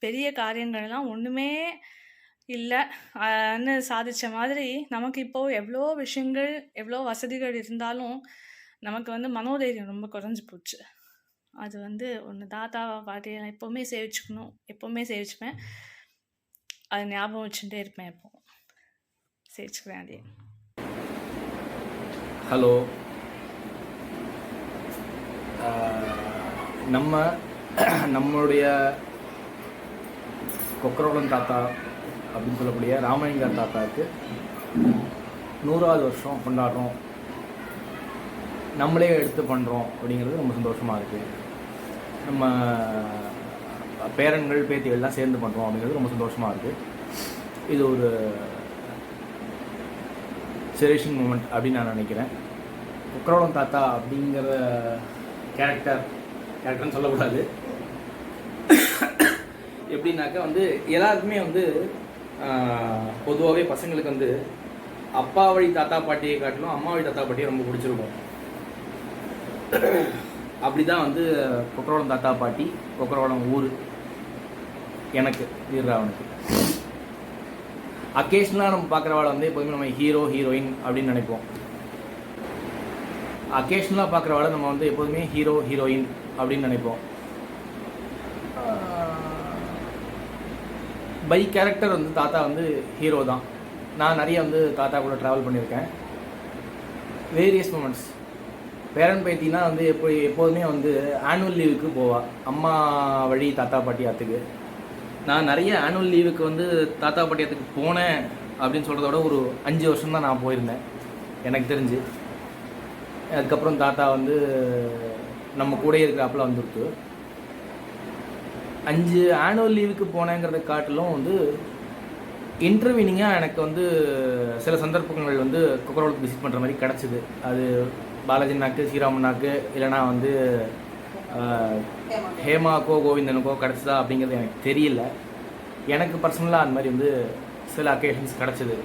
பெரிய காரியங்கள்லாம் ஒன்றுமே இல்லைன்னு சாதித்த மாதிரி நமக்கு இப்போது எவ்வளோ விஷயங்கள் எவ்வளோ வசதிகள் இருந்தாலும் நமக்கு வந்து மனோதைரியம் ரொம்ப குறைஞ்சி போச்சு. அது வந்து ஒன்று தாத்தாவை பாட்டியெல்லாம் எப்போவுமே சேவிச்சுக்கணும். எப்போவுமே சேவிச்சுப்பேன். அது ஞாபகம் வச்சுட்டே இருப்பேன். எப்போ சேவிச்சுக்கிறேன் அதே. ஹலோ, நம்மளுடைய கொக்கரகுளம் தாத்தா அப்படின்னு சொல்லக்கூடிய ராமலிங்கர் தாத்தாவுக்கு 100வது வருஷம் கொண்டாடுறோம், நம்மளே எடுத்து பண்ணுறோம் அப்படிங்கிறது ரொம்ப சந்தோஷமாக இருக்குது. நம்ம பேரன்கள் பேத்திகள்லாம் சேர்ந்து பண்ணுறோம் அப்படிங்கிறது ரொம்ப சந்தோஷமாக இருக்குது. இது ஒரு செரேஷன் மூமெண்ட் அப்படின்னு நான் நினைக்கிறேன். குக்கரோடம் தாத்தா அப்படிங்கிற கேரக்டர்னு சொல்லக்கூடாது. எப்படின்னாக்கா வந்து எல்லாருக்குமே வந்து பொதுவாகவே பசங்களுக்கு வந்து அப்பா வழி தாத்தா பாட்டியை காட்டிலும் அம்மா வழி தாத்தா பாட்டியை ரொம்ப பிடிச்சிருக்கும். அப்படி தான் வந்து கொக்கரோடம் தாத்தா பாட்டி, கொக்கரோடம் ஊர் எனக்கு வீரராவனுக்கு. அக்கேஷனலாக நம்ம பார்க்குறவாள் வந்து எப்போதுமே நம்ம ஹீரோ ஹீரோயின் அப்படின்னு நினைப்போம். அக்கேஷனலாக பார்க்குறவாள் நம்ம வந்து எப்போதுமே ஹீரோ ஹீரோயின் அப்படின்னு நினைப்போம். பை கேரக்டர் வந்து தாத்தா வந்து ஹீரோ தான். நான் நிறைய வந்து தாத்தா கூட ட்ராவல் பண்ணியிருக்கேன். Various moments. பேரன் பேத்தினா வந்து எப்போதுமே வந்து ஆனுவல் லீவுக்கு போவாள் அம்மா வழி தாத்தா பாட்டி ஆற்றுக்கு. நான் நிறைய ஆனுவல் லீவுக்கு வந்து தாத்தா பாட்டி ஆற்றுக்கு போனேன் அப்படின்னு சொல்கிறதோட ஒரு 5 வருஷம் தான் நான் போயிருந்தேன் எனக்கு தெரிஞ்சு. அதுக்கப்புறம் தாத்தா வந்து நம்ம கூட இருக்கிறாப்புல வந்துருக்கு. 5 ஆனுவல் லீவுக்கு போனேங்கிறத காட்டிலும் வந்து இன்டர்வியூனிங்காக எனக்கு வந்து சில சந்தர்ப்பங்கள் வந்து கொக்கரோலுக்கு விசிட் பண்ணுற மாதிரி கிடச்சிது. அது பாலாஜினாக்கு, ஸ்ரீராமனாக்கு, இல்லைனா வந்து ஹேமாக்கோ கோவிந்தனுக்கோ கிடச்சிதா அப்படிங்கிறது எனக்கு தெரியல. எனக்கு பர்சனலாக அந்த மாதிரி வந்து சில அக்கேஷன்ஸ் கிடச்சிது.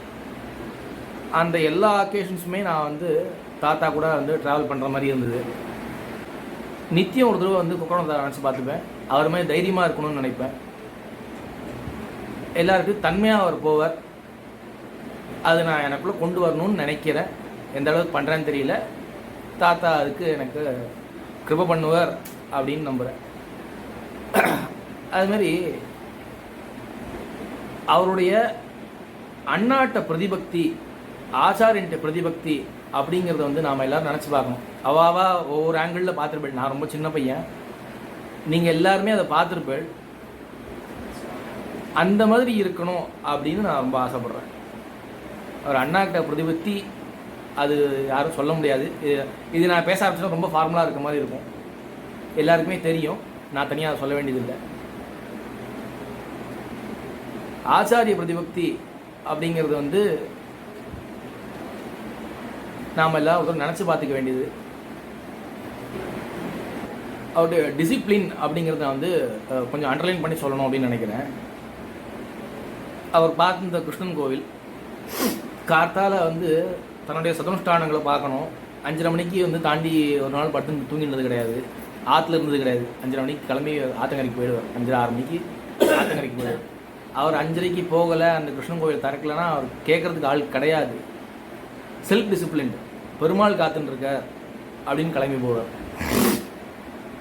அந்த எல்லா அக்கேஷன்ஸுமே நான் வந்து தாத்தா கூட வந்து ட்ராவல் பண்ணுற மாதிரி இருந்தது. நித்தியம் ஒரு தடவை வந்து கொக்கரோடம் நினச்சி பார்த்துப்பேன். அவர் மாதிரி தைரியமாக இருக்கணும்னு நினைப்பேன். எல்லாருக்கும் தன்மையாக அவர் போவார். அது நான் எனக்குள்ளே கொண்டு வரணும்னு நினைக்கிறேன். எந்த அளவுக்கு பண்ணுறேன்னு தெரியல. தாத்தா அதுக்கு எனக்கு கிருபை பண்ணுவார் அப்படின்னு நம்புகிறேன். அதுமாரி அவருடைய அண்ணாட்ட பிரதிபக்தி, ஆச்சாரியன்ட்ட பிரதிபக்தி அப்படிங்கிறத வந்து நாம் எல்லோரும் நினச்சி பார்க்கணும். அவாவா ஒவ்வொரு ஆங்கிளில் பார்த்துருப்பேன். நான் ரொம்ப சின்ன பையன், நீங்கள் எல்லாருமே அதை பார்த்துருப்பேன். அந்த மாதிரி இருக்கணும் அப்படின்னு நான் ரொம்ப ஆசைப்பட்றேன். ஒரு அண்ணாக்கிட்ட பிரதிபக்தி அது யாரும் சொல்ல முடியாது. இது நான் பேச ஆரம்பிச்சா ரொம்ப ஃபார்மலாக இருக்க மாதிரி இருக்கும். எல்லாருக்குமே தெரியும், நான் தனியாக சொல்ல வேண்டியதில்லை. ஆச்சாரிய பிரதிபக்தி அப்படிங்கிறது வந்து நாம் எல்லாம் ஒரு நினச்சி பார்த்துக்க வேண்டியது. அவருடைய டிசிப்ளின் அப்படிங்கிறத வந்து கொஞ்சம் அண்டர்லைன் பண்ணி சொல்லணும் அப்படின்னு நினைக்கிறேன். அவர் பார்த்து இந்த கிருஷ்ணன் கோவில் கார்த்தால வந்து தன்னுடைய சதனுஷ்டானங்களை பார்க்கணும். 5:30 மணிக்கு வந்து தாண்டி ஒரு நாள் படுத்து தூங்கினது கிடையாது. ஆற்றுல இருந்தது கிடையாது. 5:30 மணிக்கு கிளம்பி ஆத்தங்கரைக்கு போயிடுவார். 5:30-6 மணிக்கு ஆத்தங்கரைக்கு போயிடுவார். அவர் 5:30க்கு போகலை, அந்த கிருஷ்ணன் கோவில் திறக்கலைன்னா அவர் கேட்குறதுக்கு ஆள் கிடையாது. செல்ஃப் டிசிப்ளின், பெருமாள் காத்துன்னு இருக்க அப்படின்னு கிளம்பி போவார்.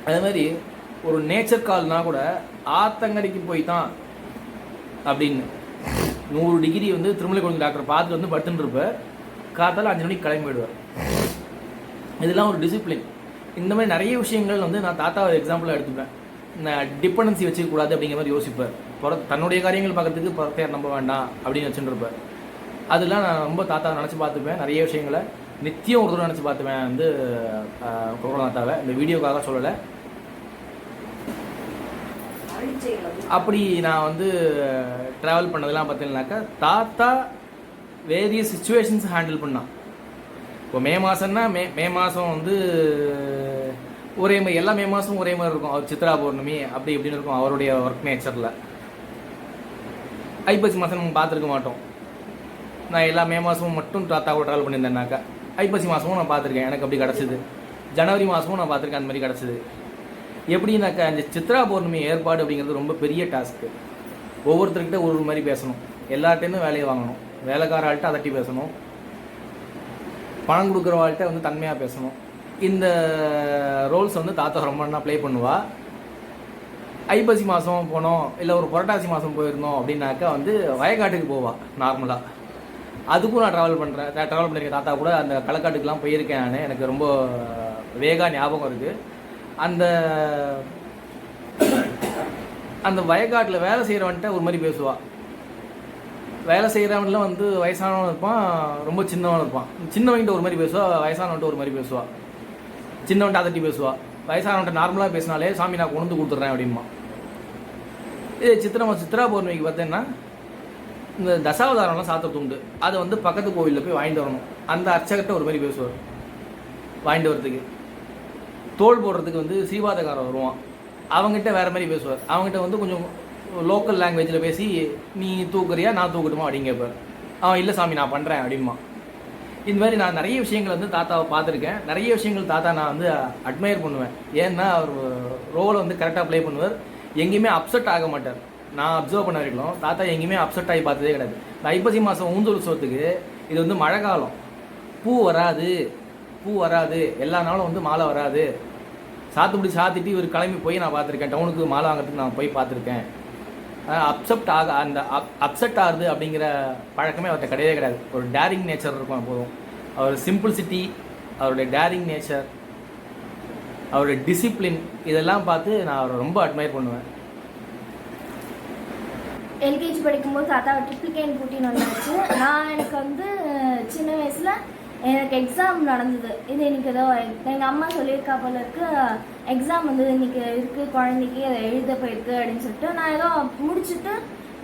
அதே மாதிரி ஒரு நேச்சர் கால்னா கூட ஆத்தங்கரைக்கு போய் தான் அப்படின்னு 100 டிகிரி வந்து திருமலை கோவில் டாக்டர் பார்த்துட்டு வந்து படுத்துன்னு இருப்பார். காத்தால 5 மணிக்கு கிளம்பி போயிடுவார். இதெல்லாம் ஒரு டிசிப்ளின். இந்த மாதிரி நிறைய விஷயங்கள் வந்து நான் தாத்தாவை எக்ஸாம்பிளாக எடுத்துப்பேன். நான் டிபெண்டன்சி வச்சுக்கூடாது அப்படிங்கிற மாதிரி யோசிப்பேன். தன்னுடைய காரியங்கள் பார்க்கறதுக்கு புறத்தையார் நம்ப வேண்டாம் அப்படின்னு வச்சுட்டு இருப்பேன். அதெல்லாம் நான் ரொம்ப தாத்தாவை நினச்சி பார்த்துப்பேன். நிறைய விஷயங்களை நித்தியம் ஒரு தூரம் நினச்சி பார்த்துப்பேன் வந்து கொக்கரோடம் தாத்தாவை. இந்த வீடியோக்காக சொல்லலை. அப்படி நான் வந்து ட்ராவல் பண்ணதெல்லாம் பார்த்தீங்கன்னாக்கா தாத்தா வேரியஸ் சுச்சுவேஷன்ஸ் ஹேண்டில் பண்ணான். இப்போ மே மாதம்னா மே மாதம் வந்து ஒரே மாதிரி, எல்லா மே மாதமும் ஒரே மாதிரி இருக்கும். அவர் சித்ரா பௌர்ணமி அப்படி இப்படின்னு இருக்கும் அவருடைய ஒர்க் நேச்சரில். ஐப்பசி மாதம் நம்ம பார்த்துருக்க மாட்டோம். நான் எல்லா மே மாதமும் மட்டும் தாத்தாவோட ட்ராவல் பண்ணியிருந்தேன்னாக்கா ஐப்பசி மாதமும் நான் பார்த்துருக்கேன், எனக்கு அப்படி கிடச்சிது. ஜனவரி மாதமும் நான் பார்த்துருக்கேன், அந்த மாதிரி கிடச்சிது. எப்படின்னாக்கா இந்த சித்ரா பௌர்ணமி ஏற்பாடு அப்படிங்கிறது ரொம்ப பெரிய டாஸ்க்கு. ஒவ்வொருத்தர்கிட்ட ஒரு மாதிரி பேசணும், எல்லார்ட்டேருந்து வேலையை வாங்கணும், வேலைக்கார ஆள்கிட்ட அதட்டி பேசணும், பணம் கொடுக்குற ஆள்கிட்ட வந்து தன்மையாக பேசணும். இந்த ரோல்ஸ் வந்து தாத்தா ரொம்ப நல்லா ப்ளே பண்ணுவா. ஐப்பசி மாதம் போனோம், இல்லை ஒரு புரட்டாசி மாதம் போயிருந்தோம் அப்படின்னாக்கா வந்து வயக்காட்டுக்கு போவாள் நார்மலாக. அதுக்கும் நான் ட்ராவல் பண்ணியிருக்கேன். தாத்தா கூட அந்த களக்காட்டுக்கெலாம் போயிருக்கேன் நான். எனக்கு ரொம்ப வேகா ஞாபகம் இருக்குது. அந்த வயக்காட்டில் வேலை செய்கிறவன்ட்ட ஒரு மாதிரி பேசுவாள். வேலை செய்கிறவன்லாம் வந்து வயசானவன் இருப்பான், ரொம்ப சின்னவன் இருப்பான். சின்னவன்கிட்ட ஒரு மாதிரி பேசுவா, வயசானவன்ட்ட ஒரு மாதிரி பேசுவா. சின்னவன்ட்ட அதட்டி பேசுவா, வயசானவன்ட்ட நார்மலாக பேசினாலே சாமி நான் கொண்டு கொடுத்துட்றேன் அப்படிமா. இது சித்ரா பௌர்ணமிக்கு பார்த்தீங்கன்னா இந்த தசாவதாரம்லாம் சாத்துறது உண்டு. அதை வந்து பக்கத்து கோவிலில் போய் வாங்கிட்டு வரணும். அந்த அர்ச்சகர்கிட்ட ஒரு மாதிரி பேசுவார். வாங்கிட்டு வரதுக்கு தோல் போடுறதுக்கு வந்து சீவாதக்காரன் வருவான், அவங்ககிட்ட வேறு மாதிரி பேசுவார். அவங்ககிட்ட வந்து கொஞ்சம் லோக்கல் லாங்குவேஜில் பேசி நீ தூக்குறியா நான் தூக்கட்டுமா அப்படின்னு கேட்பார். அவன் இல்லை சாமி நான் பண்ணுறேன் அப்படிமா. இந்த மாதிரி நான் நிறைய விஷயங்கள் வந்து தாத்தாவை பார்த்துருக்கேன். நிறைய விஷயங்கள் தாத்தா நான் வந்து அட்மையர் பண்ணுவேன். ஏன்னா அவர் ரோலை வந்து கரெக்டாக ப்ளே பண்ணுவார். எங்கேயுமே அப்செட் ஆக மாட்டார். நான் அப்சர்வ் பண்ண வரைக்கும் தாத்தா எங்கேயுமே அப்செட் ஆகி பார்த்ததே கிடையாது. இந்த ஐப்பசி மாதம் ஊஞ்சல் உற்சவத்துக்கு இது வந்து மழை காலம், பூ வராது எல்லா நாளும் வந்து மாலை வராது. சாத்துப்படி சாத்திட்டு இவர் கிளம்பி போய் நான் பார்த்துருக்கேன். டவுனுக்கு மாலை வாங்கிறதுக்கு நான் போய் பார்த்துருக்கேன். அப்செட் ஆகுது அப்படிங்கிற பழக்கமே அவர்கிட்ட கிடையவே கிடையாது. ஒரு டேரிங் நேச்சர் இருக்கும் போதும். அவர் சிம்பிள்சிட்டி, அவருடைய டேரிங் நேச்சர், அவருடைய டிசிப்ளின், இதெல்லாம் பார்த்து நான் அவரை ரொம்ப அட்மையர் பண்ணுவேன். எல்கேஜி படிக்கும்போது தாத்தாவை ட்ரிப்ளிகேன் கூட்டின்னு வந்தாச்சு. எனக்கு வந்து சின்ன வயசில் எனக்கு எக்ஸாம் நடந்தது. இது இன்னைக்கு ஏதோ எங்கள் அம்மா சொல்லியிருக்கா போல இருக்கு, எக்ஸாம் வந்து இன்னைக்கு இருக்குது குழந்தைக்கு, அதை எழுத போயிருக்கு அப்படின்னு சொல்லிட்டு நான் ஏதோ முடிச்சுட்டு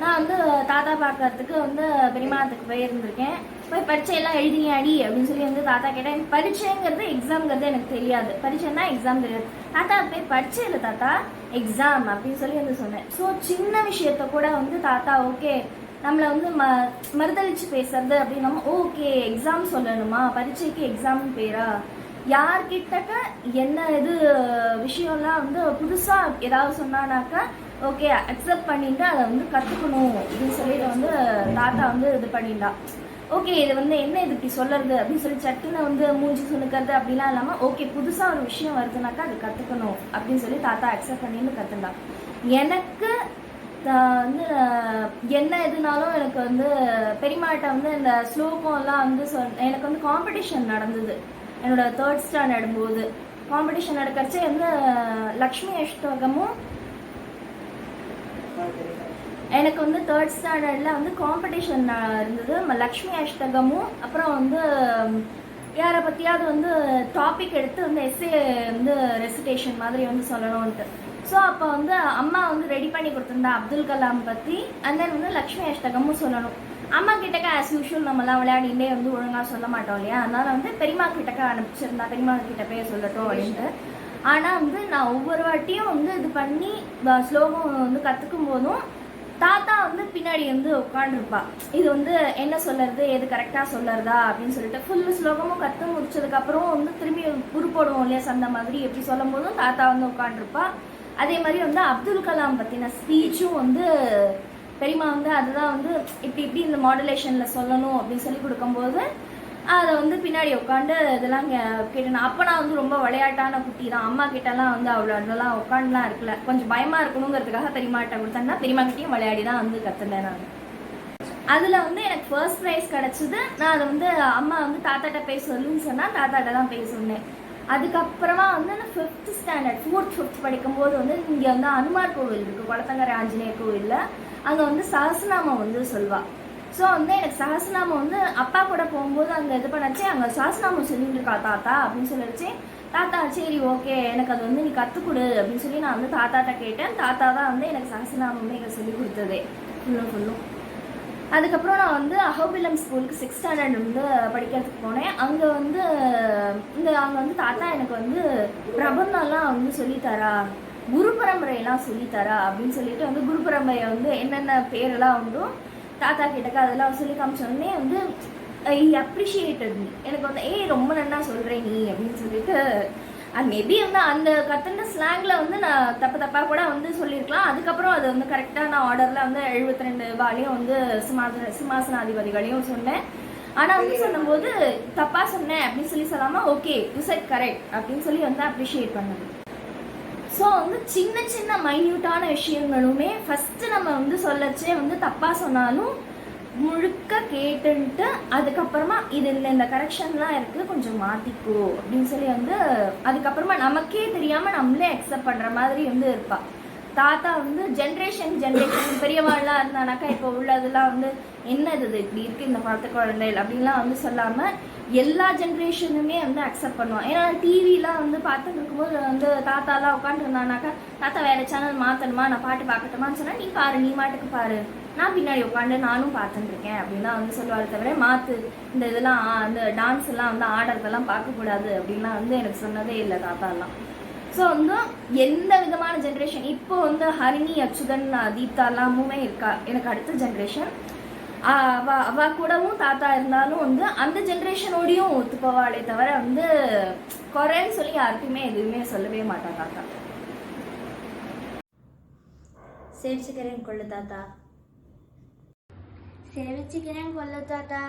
நான் வந்து தாத்தா பார்க்கறதுக்கு வந்து பெரியமாத்துக்கு போயிருந்திருக்கேன். போய் பரீட்சையெல்லாம் எழுதிங்க அடி அப்படின்னு சொல்லி வந்து தாத்தா கேட்டேன். பரீட்சைங்கிறது எக்ஸாம்ங்கிறது எனக்கு தெரியாது, பரீட்சைன்னா எக்ஸாம் தெரியாது. தாத்தா பேர் பரீட்சை இல்லை தாத்தா எக்ஸாம் அப்படின்னு சொல்லி வந்து சொன்னேன். ஸோ சின்ன விஷயத்த கூட வந்து தாத்தா ஓகே நம்மளை வந்து மறுதளிச்சு பேசுறது அப்படின்னா ஓகே எக்ஸாம் சொல்லணுமா, பரீட்சைக்கு எக்ஸாம்னு பேரா, யார்கிட்டக்க என்ன இது விஷயம்லாம் வந்து புதுசாக ஏதாவது சொன்னானாக்கா ஓகே அக்செப்ட் பண்ணிட்டு அதை வந்து கற்றுக்கணும் அப்படின்னு சொல்லிட்டு வந்து தாத்தா வந்து இது பண்ணிட்டா. ஓகே இது வந்து என்ன இது இப்படி சொல்கிறது அப்படின்னு சொல்லி சட்டுன்னு வந்து மூஞ்சி சுணுக்கிறது அப்படிலாம் இல்லாமல் ஓகே புதுசாக ஒரு விஷயம் வருதுனாக்கா அது கற்றுக்கணும் அப்படின்னு சொல்லி தாத்தா அக்செப்ட் பண்ணிட்டு கற்றுண்டா. எனக்கு வந்து என்ன எதுனாலும் எனக்கு வந்து பெரியமாட்ட வந்து இந்த ஸ்லோகம்லாம் வந்து எனக்கு வந்து காம்படிஷன் நடந்தது. என்னோட 3rd ஸ்டாண்டர்ட் போது காம்படிஷன் நடக்கிறச்சே வந்து லக்ஷ்மி அஷ்டகமும் எனக்கு வந்து 3rd ஸ்டாண்டர்டில் வந்து காம்படிஷன் இருந்தது. லக்ஷ்மி அஷ்டகமும் அப்புறம் வந்து யாரை பற்றியாவது வந்து டாபிக் எடுத்து வந்து எஸ்ஏ வந்து ரெசிடேஷன் மாதிரி வந்து சொல்லணும்ன்ட்டு. ஸோ அப்போ வந்து அம்மா வந்து ரெடி பண்ணி கொடுத்துருந்தா அப்துல் கலாம் பற்றி. அண்ட் தென் வந்து லக்ஷ்மி அஷ்டகமும் சொல்லணும். அம்மா கிட்டக்க ஆஸ் யூஷுவல் நம்மலாம் விளையாடிண்டே வந்து ஒழுங்காக சொல்ல மாட்டோம் இல்லையா, அதனால் வந்து பெரியம்மா கிட்டக்க அனுப்பிச்சிருந்தா பெரியம்மா கிட்ட போய் சொல்லட்டும் அப்படின்ட்டு. ஆனால் வந்து நான் ஒவ்வொரு வாட்டியும் வந்து இது பண்ணி ஸ்லோகம் வந்து கற்றுக்கும் போதும் தாத்தா வந்து பின்னாடி வந்து உட்காண்டிருப்பா. இது வந்து என்ன சொல்லுறது, எது கரெக்டாக சொல்லுறதா அப்படின்னு சொல்லிட்டு ஃபுல்லு ஸ்லோகமும் கற்று முடிச்சதுக்கப்புறம் வந்து திரும்பி உருப்போடுவோம் இல்லையா சந்த மாதிரி எப்படி சொல்லும் போதும் தாத்தா வந்து உட்காண்டிருப்பா. அதே மாதிரி வந்து அப்துல் கலாம் பற்றின ஸ்பீச்சும் வந்து பெரியம்மா வந்து அதுதான் வந்து இப்படி இந்த மாடுலேஷனில் சொல்லணும் அப்படின்னு சொல்லி கொடுக்கும்போது அதை வந்து பின்னாடி உட்காந்து இதெல்லாம் கேட்டேன். அப்போ நான் வந்து ரொம்ப விளையாட்டான குட்டி தான். அம்மா கிட்டலாம் வந்து அவ்வளோ அதெல்லாம் உட்காந்துலாம் இருக்கல. கொஞ்சம் பயமாக இருக்கணுங்கிறதுக்காக பெரியமாட்ட கொடுத்தேன்னா பெரியம்மா கிட்டையும் விளையாடி தான் வந்து கற்றுனேன் நான். அதில் வந்து எனக்கு ஃபர்ஸ்ட் ப்ரைஸ் கிடச்சிது. நான் அதை வந்து அம்மா வந்து தாத்தாட்ட பேச சொல்லுன்னு சொன்னால் தாத்தாட்ட தான் பேச சொன்னேன். அதுக்கப்புறமா வந்து நான் 5th ஸ்டாண்டர்ட் 4th 5th படிக்கும்போது வந்து இங்கே வந்து அனுமார் கோவில் இருக்குது, குளத்தங்கரை ஆஞ்சநேயர் கோவிலில். அங்கே வந்து சஹஸ்ரநாமம் வந்து சொல்வாள். ஸோ வந்து எனக்கு சஹஸ்ரநாமம் வந்து அப்பா கூட போகும்போது அங்கே இது பண்ணாச்சு, அங்கே சஹஸ்ரநாமம் சொல்லிட்டு இருக்கா தாத்தா அப்படின்னு சொல்லிடுச்சு. தாத்தா சரி ஓகே எனக்கு அது வந்து நீ கற்றுக்கொடு அப்படின்னு சொல்லி நான் வந்து தாத்தாட்ட கேட்டேன். தாத்தா தான் வந்து எனக்கு சஹஸ்ரநாமமே எனக்கு சொல்லி கொடுத்ததே ஃபுல்லும். அதுக்கப்புறம் நான் வந்து அஹோபிலம் ஸ்கூலுக்கு 6th ஸ்டாண்டர்ட் வந்து படிக்கிறதுக்கு போனேன். அங்கே வந்து அங்கே வந்து தாத்தா எனக்கு வந்து பிரபந்தம்லாம் வந்து சொல்லித்தரா, குரு பரம்பரையெல்லாம் சொல்லித்தரா அப்படின்னு சொல்லிட்டு வந்து குரு பரம்பரையை வந்து என்னென்ன பேரெல்லாம் உண்டோ தாத்தா கிட்டக்க அதெல்லாம் சொல்லி காமிச்சோடனே வந்து அப்ரிஷியேட்டட் மீ. எனக்கு வந்து ரொம்ப நல்லா சொல்கிறேன் நீ அப்படின்னு சொல்லிட்டு அது மேபி வந்து அந்த கற்றுன ஸ்லாங்கில் வந்து நான் தப்பாக கூட வந்து சொல்லியிருக்கலாம். அதுக்கப்புறம் அது வந்து கரெக்டாக நான் ஆர்டரில் வந்து 72 வாலையும் வந்து சிம்மாசனாதிபதிகளையும் சொன்னேன். ஆனால் வந்து சொல்லும்போது தப்பாக சொன்னேன் அப்படின்னு சொல்லி சொல்லாமல் ஓகே யூ செட் கரெக்ட் அப்படின்னு சொல்லி வந்து அப்ரிஷியேட் பண்ணது. ஸோ வந்து சின்ன சின்ன மைன்யூட்டான விஷயங்களுமே ஃபஸ்ட்டு நம்ம வந்து சொல்லச்சே வந்து தப்பாக சொன்னாலும் முழுக்க கேட்டுன்ட்டு அதுக்கப்புறமா இது இந்த கரெக்ஷன்லாம் இருக்குது கொஞ்சம் மாற்றிக்கோ அப்படின்னு சொல்லி வந்து அதுக்கப்புறமா நமக்கே தெரியாமல் நம்மளே அக்செப்ட் பண்ணுற மாதிரி வந்து இருப்பாள். தாத்தா வந்து ஜென்ரேஷன் பெரியவாள்லாம் இருந்தானாக்கா இப்போ உள்ளதெல்லாம் வந்து என்னது இப்படி இருக்குது இந்த பழத்த குழந்தைகள் அப்படின்லாம் வந்து சொல்லாமல் எல்லா ஜென்ரேஷனுமே வந்து அக்செப்ட் பண்ணுவான். ஏன்னா டிவிலாம் வந்து பார்த்துட்டு இருக்கும்போது வந்து தாத்தாலாம் உட்காந்துருந்தானாக்கா, தாத்தா வேறு சேனல் மாற்றணுமா, நான் பாட்டு பார்க்கட்டுமான்னு சொன்னால், நீ பாரு, நீ மாட்டுக்கு பாரு, நான் பின்னாடி உட்காந்து நானும் பார்த்துட்டுருக்கேன் அப்படின்லாம் வந்து சொல்லுவாள். தவிர மாற்று இந்த இதெல்லாம் இந்த டான்ஸ் எல்லாம் வந்து ஆடுறதெல்லாம் பார்க்கக்கூடாது அப்படின்லாம் வந்து எனக்கு சொன்னதே இல்லை தாத்தாலாம். ஸோ வந்து எந்த விதமான ஜென்ரேஷன் இப்போ வந்து ஹரிணி, அச்சுதன், தீப்தாலாமுமே இருக்கா எனக்கு அடுத்த ஜென்ரேஷன். அவ கூடவும் தாத்தா இருந்தாலும் வந்து அந்த ஜென்ரேஷனோடையும் ஒத்து போவாளே தவிர வந்து குறைன்னு சொல்லி யாருக்குமே எதுவுமே சொல்லவே மாட்டான் தாத்தா. சேவிச்சுக்கிறேன் கொள்ளு தாத்தா. சேவிச்சுக்கிறேன் கொள்ளு தாத்தா.